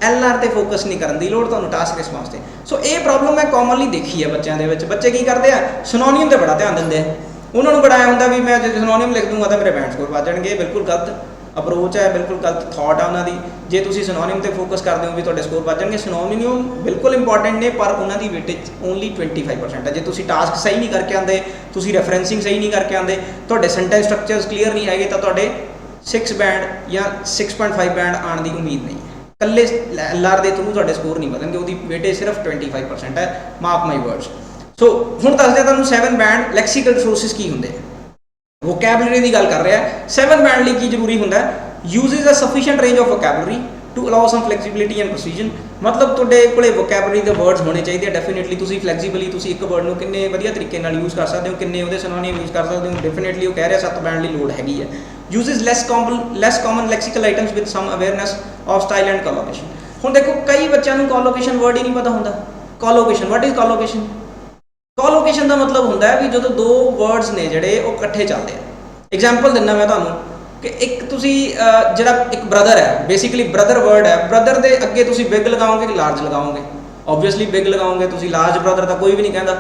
A: LR ਤੇ ਫੋਕਸ ਨਹੀਂ ਕਰਨ ਦੀ ਲੋੜ, ਤੁਹਾਨੂੰ ਟਾਸਕ ਰਿਸਪੌਂਸ ਤੇ। ਸੋ ਇਹ ਪ੍ਰੋਬਲਮ ਮੈਂ ਕਾਮਨਲੀ ਦੇਖੀ ਹੈ ਬੱਚਿਆਂ ਦੇ ਵਿੱਚ। ਬੱਚੇ ਕੀ ਕਰਦੇ ਆ, ਸਿਨੋਨਿਮ ਤੇ ਬੜਾ ਧਿਆਨ ਦਿੰਦੇ ਆ। ਉਹਨਾਂ ਨੂੰ ਬੜਾ ਹੁੰਦਾ ਵੀ ਮੈਂ ਜੇ ਸਿਨੋਨਿਮ ਲਿਖ ਦੂੰਗਾ ਤਾਂ ਮੇਰੇ ਬੈਂਡ ਸਕੋਰ ਵੱਧ ਜਾਣਗੇ। ਬਿਲਕੁਲ ਗਲਤ ਅਪਰੋਚ ਹੈ, ਬਿਲਕੁਲ ਗਲਤ ਥਾਟ ਆ ਉਹਨਾਂ ਦੀ। ਜੇ ਤੁਸੀਂ ਸਿਨੋਨਿਮ ਤੇ ਫੋਕਸ ਕਰਦੇ ਹੋ ਵੀ ਤੁਹਾਡੇ ਸਕੋਰ ਵੱਧ ਜਾਣਗੇ, ਸਿਨੋਨਿਮ ਬਿਲਕੁਲ ਇੰਪੋਰਟੈਂਟ ਨੇ, ਪਰ ਉਹਨਾਂ ਦੀ ਵੇਟੇਜ ਓਨਲੀ 25% ਹੈ। ਜੇ ਤੁਸੀਂ ਟਾਸਕ ਸਹੀ ਨਹੀਂ ਕਰਕੇ ਆਉਂਦੇ, ਤੁਸੀਂ ਰੈਫਰੈਂਸਿੰਗ ਸਹੀ ਨਹੀਂ ਕਰਕੇ ਆਉਂਦੇ, ਤੁਹਾਡੇ ਸੈਂਟੈਂਸ ਸਟਰਕਚਰਸ ਕਲੀਅਰ ਨਹੀਂ ਹੈਗੇ, ਤਾਂ ਤੁਹਾਡੇ 6 ਬੈਂਡ ਜਾਂ 6.5 ਬੈਂਡ ਆਉਣ ਦੀ ਉਮੀਦ ਨਹੀਂ ਹੈ। ਇਕੱਲੇ LR ਦੇ ਥਰੂ ਤੁਹਾਡੇ ਸਕੋਰ ਨਹੀਂ ਵਧਣਗੇ, ਉਹਦੀ ਵੇਟੇਜ ਸਿਰਫ 25% ਹੈ। ਮਾਰਕ ਮਾਈ ਵਰਡਸ। ਸੋ ਹੁਣ ਦੱਸਦੇ ਤੁਹਾਨੂੰ 7 ਬੈਂਡ ਲੈਕਸੀਕਲ ਰਿਸੋਰਸਿਸ ਕੀ ਹੁੰਦੇ ਆ। ਵੋਕੈਬਲਰੀ ਦੀ ਗੱਲ ਕਰ ਰਿਹਾ। 7 ਬੈਂਡ ਲਈ ਕੀ ਜ਼ਰੂਰੀ ਹੁੰਦਾ? Uses a sufficient range of vocabulary to allow some flexibility and precision, ਮਤਲਬ ਤੁਹਾਡੇ ਕੋਲੇ ਵੋਕੈਬਲਰੀ ਦੇ ਵਰਡਸ ਹੋਣੇ ਚਾਹੀਦੇ ਆ ਡੈਫੀਨੇਟਲੀ। ਤੁਸੀਂ ਫਲੈਕਸੀਬਲੀ ਤੁਸੀਂ ਇੱਕ ਵਰਡ ਨੂੰ ਕਿੰਨੇ ਵਧੀਆ ਤਰੀਕੇ ਨਾਲ ਯੂਜ਼ ਕਰ ਸਕਦੇ ਹੋ, ਕਿੰਨੇ ਉਹਦੇ ਸਿਨੋਨਿਮ ਯੂਜ਼ ਕਰ ਸਕਦੇ ਹੋ। ਡੈਫੀਨੇਟਲੀ ਉਹ ਕਹਿ ਰਿਹਾ 7 ਬੈਂਡ ਲਈ ਲੋੜ ਹੈਗੀ ਹੈ। Uses less common lexical items with some awareness of style and collocation. ਹੁਣ ਦੇਖੋ ਕਈ ਬੱਚਿਆਂ ਨੂੰ ਕੋਲੋਕੇਸ਼ਨ ਵਰਡ ਹੀ ਨਹੀਂ ਪਤਾ ਹੁੰਦਾ। ਕੋਲੋਕੇਸ਼ਨ, ਵਾਟ ਇਜ਼ ਕੋਲੋਕੇਸ਼ਨ? ਕੋਲੋਕੇਸ਼ਨ ਦਾ ਮਤਲਬ ਹੁੰਦਾ ਹੈ ਵੀ ਜਦੋਂ ਦੋ ਵਰਡਸ ਨੇ ਜਿਹੜੇ ਉਹ ਇਕੱਠੇ ਚੱਲਦੇ ਆ। ਐਗਜ਼ਾਮਪਲ ਦਿੰਦਾ ਮੈਂ ਤੁਹਾਨੂੰ ਕਿ ਇੱਕ ਤੁਸੀਂ ਜਿਹੜਾ ਇੱਕ ਬ੍ਰਦਰ ਹੈ, ਬੇਸਿਕਲੀ ਬ੍ਰਦਰ ਵਰਡ ਹੈ, ਬ੍ਰਦਰ ਦੇ ਅੱਗੇ ਤੁਸੀਂ ਬਿਗ ਲਗਾਓਗੇ ਕਿ ਲਾਰਜ ਲਗਾਓਗੇ? ਓਬਵੀਅਸਲੀ ਬਿਗ ਲਗਾਓਗੇ ਤੁਸੀਂ, ਲਾਰਜ ਬ੍ਰਦਰ ਤਾਂ ਕੋਈ ਵੀ ਨਹੀਂ ਕਹਿੰਦਾ।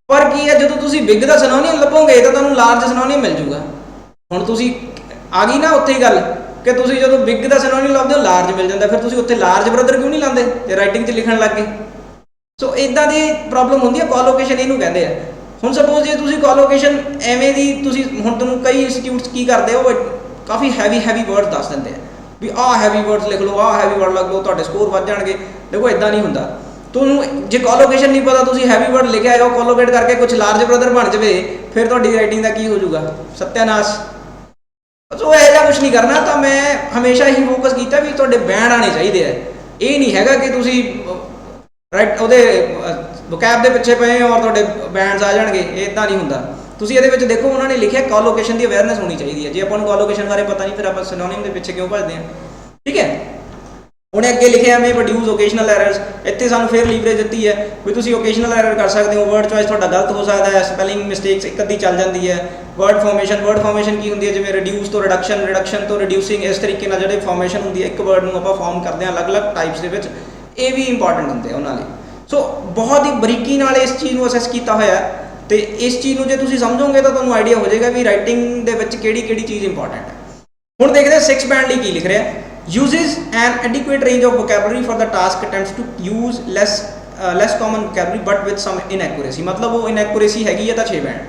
A: ਪਰ ਕੀ ਹੈ, ਜਦੋਂ ਤੁਸੀਂ ਬਿਗ ਦਾ ਸਿਨੋਨਿਮ ਲੱਭੋਗੇ ਤਾਂ ਤੁਹਾਨੂੰ ਲਾਰਜ ਸਿਨੋਨਿਮ ਮਿਲ ਜੂਗਾ। ਹੁਣ ਤੁਸੀਂ ਆ ਗਈ ਨਾ ਉੱਥੇ ਹੀ ਗੱਲ ਕਿ ਤੁਸੀਂ ਜਦੋਂ ਬਿਗ ਦਾ ਸਿਨੋਨਿਮ ਲੱਭਦੇ ਹੋ ਲਾਰਜ ਮਿਲ ਜਾਂਦਾ, ਫਿਰ ਤੁਸੀਂ ਉੱਥੇ ਲਾਰਜ ਬ੍ਰਦਰ ਕਿਉਂ ਨਹੀਂ ਲਾਉਂਦੇ ਤੇ ਰਾਈਟਿੰਗ 'ਚ ਲਿਖਣ ਲੱਗ ਗਏ? ਸੋ ਇਦਾਂ ਦੀ ਪ੍ਰੋਬਲਮ ਹੁੰਦੀ ਹੈ। ਕੋਲੋਕੇਸ਼ਨ ਇਹਨੂੰ ਕਹਿੰਦੇ ਆ। ਹੁਣ ਸਪੋਜ਼ ਜੇ ਤੁਸੀਂ ਕੋਲੋਕੇਸ਼ਨ ਐਵੇਂ ਦੀ ਤੁਸੀਂ ਹੁਣ ਤੁਹਾਨੂੰ ਕਈ ਇੰਸਟੀਟਿਊਟਸ ਕੀ ਕਰਦੇ ਹੋ, ਕਾਫੀ ਹੈਵੀ ਵਰਡ ਦੱਸ ਦਿੰਦੇ ਆ ਵੀ ਆਹ ਹੈਵੀ ਵਰਡਸ ਲਿਖ ਲਓ, ਆਹ ਹੈਵੀ ਵਰਡ ਲੱਗ ਲਓ, ਤੁਹਾਡੇ ਸਕੋਰ ਵੱਧ ਜਾਣਗੇ। ਦੇਖੋ ਇਦਾਂ ਨਹੀਂ ਹੁੰਦਾ। ਤੁਹਾਨੂੰ ਜੇ ਕੋਲੋਕੇਸ਼ਨ ਨਹੀਂ ਪਤਾ, ਤੁਸੀਂ ਹੈਵੀ ਵਰਡ ਲਿਖਿਆ ਹੈਗਾ, ਕੋਲੋਕੇਟ ਕਰਕੇ ਕੁਝ ਲਾਰਜ ਬ੍ਰਦਰ ਬਣ ਜਾਵੇ, ਫਿਰ ਤੁਹਾਡੀ ਰਾਈਟਿੰਗ ਦਾ ਕੀ ਹੋ ਜਾਊਗਾ? ਸਤਿਆਨਾਸ਼। ਸੋ ਇਹ ਜਿਹਾ ਕੁਝ ਨਹੀਂ ਕਰਨਾ। ਤਾਂ ਮੈਂ ਹਮੇਸ਼ਾ ਹੀ ਫੋਕਸ ਕੀਤਾ ਵੀ ਤੁਹਾਡੇ ਬੈਂਡ ਆਣੇ ਚਾਹੀਦੇ ਆ। ਇਹ ਨਹੀਂ ਹੈਗਾ ਕਿ ਤੁਸੀਂ ਰਾਈਟ ਉਹਦੇ ਵੋਕੈਬ ਦੇ ਪਿੱਛੇ ਪਏ ਔਰ ਤੁਹਾਡੇ ਬੈਂਡਸ ਆ ਜਾਣਗੇ, ਇਹ ਇਦਾਂ ਨਹੀਂ ਹੁੰਦਾ। ਤੁਸੀਂ ਇਹਦੇ ਵਿੱਚ ਦੇਖੋ ਉਹਨਾਂ ਨੇ ਲਿਖਿਆ ਕੋਲੋਕੇਸ਼ਨ ਦੀ ਅਵੇਅਰਨੈਸ ਹੋਣੀ ਚਾਹੀਦੀ ਹੈ। ਜੇ ਆਪਾਂ ਨੂੰ ਕੋਲੋਕੇਸ਼ਨ ਬਾਰੇ ਪਤਾ ਨਹੀਂ, ਫਿਰ ਆਪਾਂ ਸਿਨੋਨਿਮ ਦੇ ਪਿੱਛੇ ਕਿਉਂ ਭੱਜਦੇ ਹਾਂ? ਠੀਕ ਹੈ। ਉਹਨੇ ਅੱਗੇ ਲਿਖਿਆ ਮੇ ਪ੍ਰੋਡਿਊਸ ਓਕੇਸ਼ਨਲ ਐਰਰਸ। ਇੱਥੇ ਸਾਨੂੰ ਫਿਰ ਲੀਵਰੇਜ ਦਿੱਤੀ ਹੈ ਵੀ ਤੁਸੀਂ ਓਕੇਸ਼ਨਲ ਐਰਰ ਕਰ ਸਕਦੇ ਹੋ, ਵਰਡ ਚੋਇਸ ਤੁਹਾਡਾ ਗਲਤ ਹੋ ਸਕਦਾ ਹੈ, ਸਪੈਲਿੰਗ ਮਿਸਟੇਕਸ ਇੱਕ ਅੱਧੀ ਚੱਲ ਜਾਂਦੀ ਹੈ। ਵਰਡ ਫਾਰਮੇਸ਼ਨ ਕੀ ਹੁੰਦੀ ਹੈ? ਜਿਵੇਂ ਰਿਡਿਊਸ ਤੋਂ ਰਿਡਕਸ਼ਨ, ਰਿਡਕਸ਼ਨ ਤੋਂ ਰਿਡਿਊਸਿੰਗ, ਇਸ ਤਰੀਕੇ ਨਾਲ ਜਿਹੜੇ ਫਾਰਮੇਸ਼ਨ ਹੁੰਦੀ ਹੈ ਇੱਕ ਵਰਡ ਨੂੰ ਆਪਾਂ ਫਾਰਮ ਕਰਦੇ ਹਾਂ ਅਲੱਗ-ਅਲੱਗ ਟਾਈਪਸ ਦੇ ਵਿੱਚ, ਇਹ ਵੀ ਇੰਪੋਰਟੈਂਟ ਹੁੰਦੇ ਆ ਉਹਨਾਂ ਲਈ। ਸੋ ਬਹੁਤ ਹੀ ਬਰੀਕੀ ਨਾਲ ਇਸ ਚੀਜ਼ ਨੂੰ ਅਸੈਸ ਕੀਤਾ ਹੋਇਆ ਤੇ ਇਸ ਚੀਜ਼ ਨੂੰ ਜੇ ਤੁਸੀਂ ਸਮਝੋਗੇ ਤਾਂ ਤੁਹਾਨੂੰ ਆਈਡੀਆ ਹੋ ਜਾਏਗਾ ਵੀ ਰਾਈਟਿੰਗ ਦੇ ਵਿੱਚ ਕਿਹੜੀ ਚੀਜ਼ ਇੰਪੋਰਟੈਂਟ ਹੈ। ਹੁਣ ਦੇਖਦੇ ਹਾਂ 6 ਬੈਂਡ ਲਈ ਕੀ ਲਿਖ ਰਿਹਾ। uses an adequate range of vocabulary for the task, attempts to use less common vocabulary but with some inaccuracy। ਮਤਲਬ ਉਹ inaccuracy ਹੈਗੀ ਹੈ ਤਾਂ 6 ਬੈਂਡ।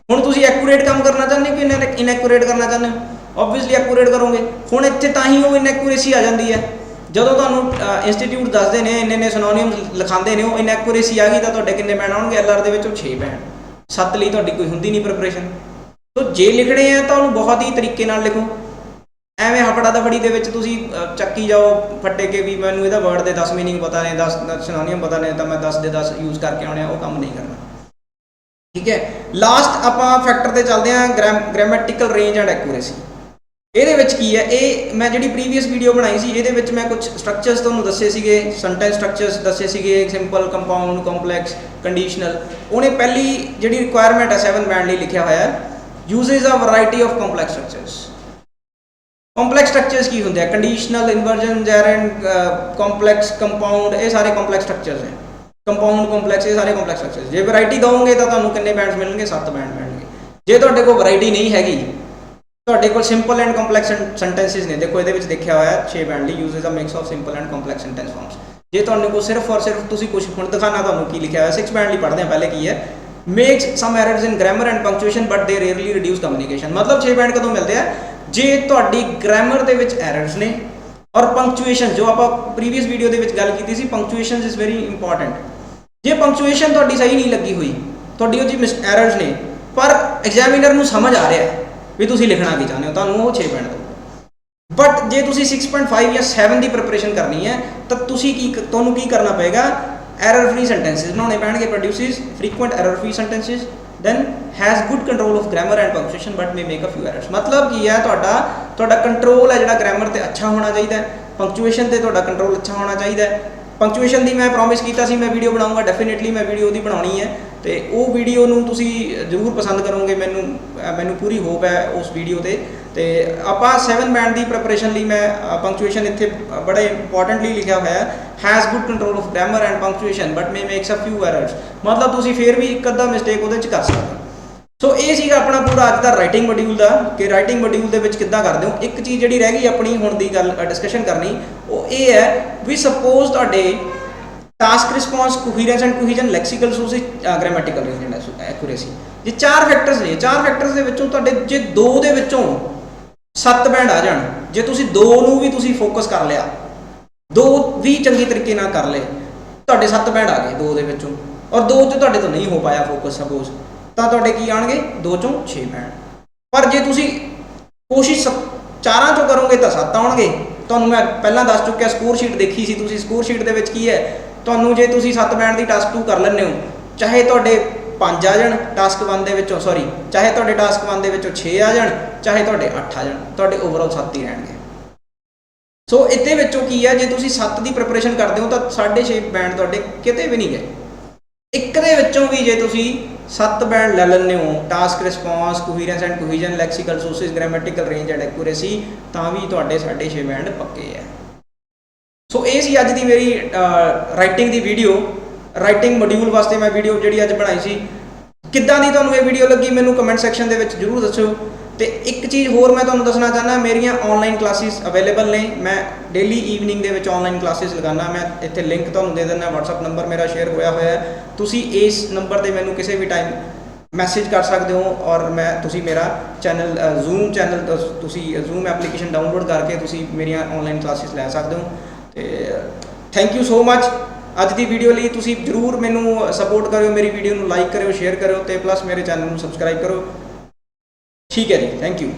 A: ਹੁਣ ਤੁਸੀਂ ਐਕੂਰੇਟ ਕੰਮ ਕਰਨਾ ਚਾਹੁੰਦੇ ਹੋ ਕਿ ਇਨਐਕੂਰੇਟ ਕਰਨਾ ਚਾਹੁੰਦੇ ਹੋ? ਓਬਵੀਅਸਲੀ ਐਕੂਰੇਟ ਕਰੋਗੇ। ਹੁਣ ਇੱਥੇ ਤਾਂ ਹੀ ਉਹ ਇਨਐਕੂਰੇਸੀ ਆ ਜਾਂਦੀ ਹੈ ਜਦੋਂ ਤੁਹਾਨੂੰ ਇੰਸਟੀਟਿਊਟ ਦੱਸਦੇ ਨੇ ਇੰਨੇ ਸਿਨੋਨਿਮਸ ਲਿਖਾਉਂਦੇ ਨੇ, ਉਹ ਇਨਐਕੂਰੇਸੀ ਆ ਗਈ ਤਾਂ ਤੁਹਾਡੇ ਕਿੰਨੇ ਬੈਂਡ ਆਉਣਗੇ? ਐਲਆਰ ਦੇ ਵਿੱਚ ਉਹ 6 ਬੈਂਡ। 7 ਲਈ ਤੁਹਾਡੀ ਕੋਈ ਹੁੰਦੀ ਨਹੀਂ ਪ੍ਰਿਪਰੇਸ਼ਨ। ਸੋ ਜੇ ਲਿਖਣੇ ਆ ਤਾਂ ਉਹਨੂੰ ਬਹੁਤ ਹੀ ਤਰੀਕੇ ਨਾਲ ਲਿਖੋ। ਐਵੇਂ ਹਫੜਾ ਦਫੜੀ ਦੇ ਵਿੱਚ ਤੁਸੀਂ ਚੱਕੀ ਜਾਓ ਫੱਟੇ ਕੇ ਵੀ ਮੈਨੂੰ ਇਹਦਾ ਵਰਡ ਦੇ 10 ਮੀਨਿੰਗ ਪਤਾ ਨੇ, 10 ਸਿਨੋਨਿਮ ਪਤਾ ਨੇ ਤਾਂ ਮੈਂ 10 ਦੇ 10 ਯੂਜ਼ ਕਰਕੇ ਆਉਣੇ ਆ, ਉਹ ਕੰਮ ਨਹੀਂ ਕਰਨਾ। ਠੀਕ ਹੈ। ਲਾਸਟ ਆਪਾਂ ਫੈਕਟਰ ਤੇ ਚੱਲਦੇ ਹਾਂ, ਗ੍ਰਾਮੈਟਿਕਲ ਰੇਂਜ ਐਂਡ ਐਕੂਰੇਸੀ। ਇਹਦੇ ਵਿੱਚ ਕੀ ਹੈ? ਇਹ ਮੈਂ ਜਿਹੜੀ ਪ੍ਰੀਵੀਅਸ ਵੀਡੀਓ ਬਣਾਈ ਸੀ ਇਹਦੇ ਵਿੱਚ ਮੈਂ ਕੁਝ ਸਟਰਕਚਰਸ ਤੁਹਾਨੂੰ ਦੱਸੇ ਸੀਗੇ, ਸੈਂਟੈਂਸ ਸਟਰਕਚਰਸ ਦੱਸੇ ਸੀਗੇ, ਸਿੰਪਲ, ਕੰਪਾਊਂਡ, ਕੰਪਲੈਕਸ, ਕੰਡੀਸ਼ਨਲ। ਉਹਨੇ ਪਹਿਲੀ ਜਿਹੜੀ ਰਿਕੁਆਇਰਮੈਂਟ ਹੈ 7 ਬੈਂਡ ਲਈ ਲਿਖਿਆ ਹੋਇਆ uses a variety of complex structures. Complex structures ਕੀ ਹੁੰਦੇ ਆ? Conditional, inversion, gerund, complex, compound, ਇਹ ਸਾਰੇ ਕੰਪਲੈਕਸ ਸਟਰਕਚਰਸ ਹੈ। ਕੰਪਾਊਂਡ, ਕੰਪਲੈਕਸ, ਇਹ ਸਾਰੇ ਕੰਪਲੈਕਸ ਸਟਰਕਚਰਸ। ਜੇ ਵੈਰਾਈਟੀ ਦਵੋਗੇ ਤਾਂ ਤੁਹਾਨੂੰ ਕਿੰਨੇ ਬੈਂਡਸ ਮਿਲਣਗੇ? 7 ਬੈਂਡ ਮਿਲਣਗੇ। ਜੇ ਤੁਹਾਡੇ ਕੋਲ ਵੈਰਾਈਟੀ ਨਹੀਂ ਹੈਗੀ, ਤੁਹਾਡੇ ਕੋਲ ਸਿੰਪਲ ਐਂਡ ਕੰਪਲੈਕਸ ਸੈਂਟੈਂਸਿਸ ਨੇ, ਦੇਖੋ ਇਹਦੇ ਵਿੱਚ ਦੇਖਿਆ ਹੋਇਆ 6 ਬੈਂਡ ਲਈ uses a mix of simple and complex sentence forms. ਜੇ ਤੁਹਾਨੂੰ ਕੋਲ ਸਿਰਫ ਔਰ ਸਿਰਫ ਤੁਸੀਂ ਕੁਝ ਹੁਣ ਦਿਖਾਣਾ ਤੁਹਾਨੂੰ ਕੀ ਲਿਖਿਆ ਹੋਇਆ 6 ਬੈਂਡ ਲਈ ਪੜ੍ਹਦੇ ਹਾਂ। ਪਹਿਲੇ ਕੀ ਹੈ? Makes some errors in grammar and punctuation but they rarely reduce communication. ਮਤਲਬ 6 ਬੈਂਡ ਕਦੋਂ ਮਿਲਦੇ ਆ? ਜੇ ਤੁਹਾਡੀ ਗ੍ਰਾਮਰ ਦੇ ਵਿੱਚ ਐਰਰਸ ਨੇ ਔਰ ਪੰਕਚੁਏਸ਼ਨ, ਜੋ ਆਪਾਂ ਪ੍ਰੀਵੀਅਸ ਵੀਡੀਓ ਦੇ ਵਿੱਚ ਗੱਲ ਕੀਤੀ ਸੀ, ਪੰਕਚੁਏਸ਼ਨ ਇਜ਼ ਵੈਰੀ ਇੰਪੋਰਟੈਂਟ। ਜੇ ਪੰਕਚੁਏਸ਼ਨ ਤੁਹਾਡੀ ਸਹੀ ਨਹੀਂ ਲੱਗੀ ਹੋਈ, ਤੁਹਾਡੀ ਉਹ ਜੀ ਐਰਰਸ ਨੇ, ਪਰ ਐਗਜ਼ਾਮੀਨਰ ਨੂੰ ਸਮਝ ਆ ਰਿਹਾ ਵੀ ਤੁਸੀਂ ਲਿਖਣਾ ਕੀ ਚਾਹੁੰਦੇ ਹੋ, ਤੁਹਾਨੂੰ ਉਹ 6 ਬੈਂਡ ਦਊਗਾ। ਬਟ ਜੇ ਤੁਸੀਂ 6.5 ਜਾਂ 7 ਦੀ ਪ੍ਰਿਪਰੇਸ਼ਨ ਕਰਨੀ ਹੈ ਤਾਂ ਤੁਹਾਨੂੰ ਕੀ ਕਰਨਾ ਪਏਗਾ? ਐਰਰ ਫ੍ਰੀ ਸੈਂਟੈਂਸਿਸ ਬਣਾਉਣੇ ਪੈਣਗੇ। Produces frequent error free sentences, then has good control of grammar and punctuation but may make a few errors। ਮਤਲਬ ਕੀ ਹੈ? ਤੁਹਾਡਾ ਕੰਟਰੋਲ ਹੈ ਜਿਹੜਾ ਗ੍ਰਾਮਰ ਤੇ ਅੱਛਾ ਹੋਣਾ ਚਾਹੀਦਾ ਹੈ, ਪੰਕਚੁਏਸ਼ਨ ਤੇ ਤੁਹਾਡਾ ਕੰਟਰੋਲ ਅੱਛਾ ਹੋਣਾ ਚਾਹੀਦਾ ਹੈ। ਪੰਕਚੁਏਸ਼ਨ ਦੀ ਮੈਂ ਪ੍ਰੋਮਿਸ ਕੀਤਾ ਸੀ ਮੈਂ ਵੀਡੀਓ ਬਣਾਉਂਗਾ, ਡੈਫੀਨੇਟਲੀ ਮੈਂ ਵੀਡੀਓ ਉਹਦੀ ਬਣਾਉਣੀ ਹੈ ਤੇ ਉਹ ਵੀਡੀਓ ਨੂੰ ਤੁਸੀਂ ਜ਼ਰੂਰ ਪਸੰਦ ਕਰੋਗੇ। ਮੈਨੂੰ ਪੂਰੀ ਹੋਪ ਹੈ ਉਸ ਵੀਡੀਓ ਤੇ ਆਪਾਂ 7 ਬੈਂਡ ਦੀ ਪ੍ਰਿਪਰੇਸ਼ਨ ਲਈ ਮੈਂ ਪੰਕਚੁਏਸ਼ਨ ਇੱਥੇ ਬੜੇ ਇੰਪੋਰਟੈਂਟਲੀ ਲਿਖਿਆ ਹੋਇਆ has good control of grammar and punctuation but may makes a few errors. ਮਤਲਬ ਤੁਸੀਂ ਫਿਰ ਵੀ ਇੱਕ ਅੱਧਾ ਮਿਸਟੇਕ ਉਹਦੇ 'ਚ ਕਰ ਸਕਦੇ ਹੋ। ਸੋ ਇਹ ਸੀਗਾ ਆਪਣਾ ਪੂਰਾ ਅੱਜ ਦਾ ਰਾਈਟਿੰਗ ਮੋਡਿਊਲ ਦਾ, ਕਿ ਰਾਈਟਿੰਗ ਮੋਡਿਊਲ ਦੇ ਵਿੱਚ ਕਿੱਦਾਂ ਕਰਦੇ ਹੋ। ਇੱਕ ਚੀਜ਼ ਜਿਹੜੀ ਰਹਿ ਗਈ ਆਪਣੀ ਹੁਣ ਦੀ ਗੱਲ ਡਿਸਕਸ਼ਨ ਕਰਨੀ, ਉਹ ਇਹ ਹੈ ਵੀ ਸਪੋਜ਼ ਤੁਹਾਡੇ task response, coherence and cohesion, lexical sources, grammatical range and accuracy, ਜੇ 4 ਫੈਕਟਰਸ ਨੇ, 4 ਫੈਕਟਰਸ ਦੇ ਵਿੱਚੋਂ ਤੁਹਾਡੇ ਜੇ 2 ਦੇ ਵਿੱਚੋਂ 7 ਬੈਂਡ ਆ ਜਾਣ, ਜੇ ਤੁਸੀਂ 2 ਨੂੰ ਵੀ ਤੁਸੀਂ ਫੋਕਸ ਕਰ ਲਿਆ, 2 ਵੀ ਚੰਗੀ ਤਰੀਕੇ ਨਾਲ ਕਰ ਲਏ, ਤੁਹਾਡੇ 7 ਬੈਂਡ ਆ ਗਏ 2 ਦੇ ਵਿੱਚੋਂ, ਔਰ 2 'ਚ ਤੁਹਾਡੇ ਤੋਂ ਨਹੀਂ ਹੋ ਪਾਇਆ ਫੋਕਸ ਸਪੋਜ਼, ਤਾਂ ਤੁਹਾਡੇ ਕੀ ਆਣਗੇ? 2 ਚੋਂ 6 ਬੈਂਡ। ਪਰ ਜੇ ਤੁਸੀਂ ਕੋਸ਼ਿਸ਼ 4 ਚੋਂ ਕਰੋਗੇ ਤਾਂ 7 ਆਉਣਗੇ, ਤੁਹਾਨੂੰ ਮੈਂ ਪਹਿਲਾਂ ਦੱਸ ਚੁੱਕਿਆ, ਸਕੋਰ ਸ਼ੀਟ ਦੇਖੀ ਸੀ ਤੁਸੀਂ। ਸਕੋਰ ਸ਼ੀਟ ਦੇ ਵਿੱਚ ਕੀ ਹੈ, ਤੁਹਾਨੂੰ ਜੇ ਤੁਸੀਂ 7 ਬੈਂਡ ਦੀ ਟਾਸਕ 2 ਕਰ ਲੈਂਦੇ ਹੋ, ਚਾਹੇ ਤੁਹਾਡੇ 5 ਆ ਜਾਣ ਟਾਸਕ 1 ਦੇ ਵਿੱਚੋਂ, ਸੌਰੀ ਚਾਹੇ ਤੁਹਾਡੇ ਟਾਸਕ 1 ਦੇ ਵਿੱਚੋਂ 6 ਆ ਜਾਣ, ਚਾਹੇ ਤੁਹਾਡੇ 8 ਆ ਜਾਣ, ਤੁਹਾਡੇ ਓਵਰਆਲ 7 ਹੀ ਰਹਿਣਗੇ। ਸੋ ਇਹਦੇ ਵਿੱਚੋਂ ਕੀ ਹੈ, ਜੇ ਤੁਸੀਂ 7 ਦੀ ਪ੍ਰੈਪਰੇਸ਼ਨ ਕਰਦੇ ਹੋ ਤਾਂ 6.5 ਬੈਂਡ ਤੁਹਾਡੇ ਕਿਤੇ ਵੀ ਨਹੀਂ ਗਏ। ਇੱਕ ਦੇ ਵਿੱਚੋਂ ਵੀ ਜੇ ਤੁਸੀਂ 7 ਬੈਂਡ ਲੈ ਲੈਂਦੇ ਹੋ, task response, coherence and cohesion, lexical sources, grammatical range and accuracy, ਤਾਂ ਵੀ ਤੁਹਾਡੇ 6.5 ਬੈਂਡ ਪੱਕੇ ਹੈ। ਸੋ ਇਹ ਸੀ ਅੱਜ ਦੀ ਮੇਰੀ ਰਾਈਟਿੰਗ ਦੀ ਵੀਡੀਓ। ਰਾਈਟਿੰਗ ਮੋਡਿਊਲ ਵਾਸਤੇ ਮੈਂ ਵੀਡੀਓ ਜਿਹੜੀ ਅੱਜ ਬਣਾਈ ਸੀ। ਕਿੱਦਾਂ ਦੀ ਤੁਹਾਨੂੰ ਇਹ ਵੀਡੀਓ ਲੱਗੀ ਮੈਨੂੰ ਕਮੈਂਟ ਸੈਕਸ਼ਨ ਦੇ ਵਿੱਚ ਜ਼ਰੂਰ ਦੱਸਿਓ। ਤੇ ਇੱਕ ਚੀਜ਼ ਹੋਰ ਮੈਂ ਤੁਹਾਨੂੰ ਦੱਸਣਾ ਚਾਹੁੰਦਾ, ਮੇਰੀਆਂ ਆਨਲਾਈਨ ਕਲਾਸਿਸ ਅਵੇਲੇਬਲ ਨੇ। ਮੈਂ ਡੇਲੀ ਈਵਨਿੰਗ ਦੇ ਵਿੱਚ ਆਨਲਾਈਨ ਕਲਾਸਿਸ ਲਗਾਉਣਾ। ਮੈਂ ਇੱਥੇ ਲਿੰਕ ਤੁਹਾਨੂੰ ਦੇ ਦਿੰਦਾ, WhatsApp ਨੰਬਰ ਮੇਰਾ ਸ਼ੇਅਰ ਹੋਇਆ ਹੈ। ਤੁਸੀਂ ਇਸ ਨੰਬਰ 'ਤੇ ਮੈਨੂੰ ਕਿਸੇ ਵੀ ਟਾਈਮ ਮੈਸੇਜ ਕਰ ਸਕਦੇ ਹੋ ਔਰ ਤੁਸੀਂ ਮੇਰਾ ਚੈਨਲ ਜ਼ੂਮ ਚੈਨਲ, ਤੁਸੀਂ ਜ਼ੂਮ ਐਪਲੀਕੇਸ਼ਨ ਡਾਊਨਲੋਡ ਕਰਕੇ ਤੁਸੀਂ ਮੇਰੀਆਂ ਆਨਲਾਈਨ ਕਲਾਸਿਸ ਲੈ ਸਕਦੇ ਹੋ। ਤੇ ਥੈਂਕ ਯੂ ਸੋ ਮਚ ਅੱਜ ਦੀ ਵੀਡੀਓ ਲਈ। ਤੁਸੀਂ ਜ਼ਰੂਰ ਮੈਨੂੰ ਸਪੋਰਟ ਕਰਿਓ, ਮੇਰੀ ਵੀਡੀਓ ਨੂੰ ਲਾਈਕ ਕਰਿਓ, ਸ਼ੇਅਰ ਕਰਿਓ ਤੇ ਪਲੱਸ ਮੇਰੇ ਚੈਨਲ ਨੂੰ ਸਬਸਕ੍ਰਾਈਬ ਕਰੋ। ਠੀਕ ਹੈ ਜੀ, ਥੈਂਕ ਯੂ।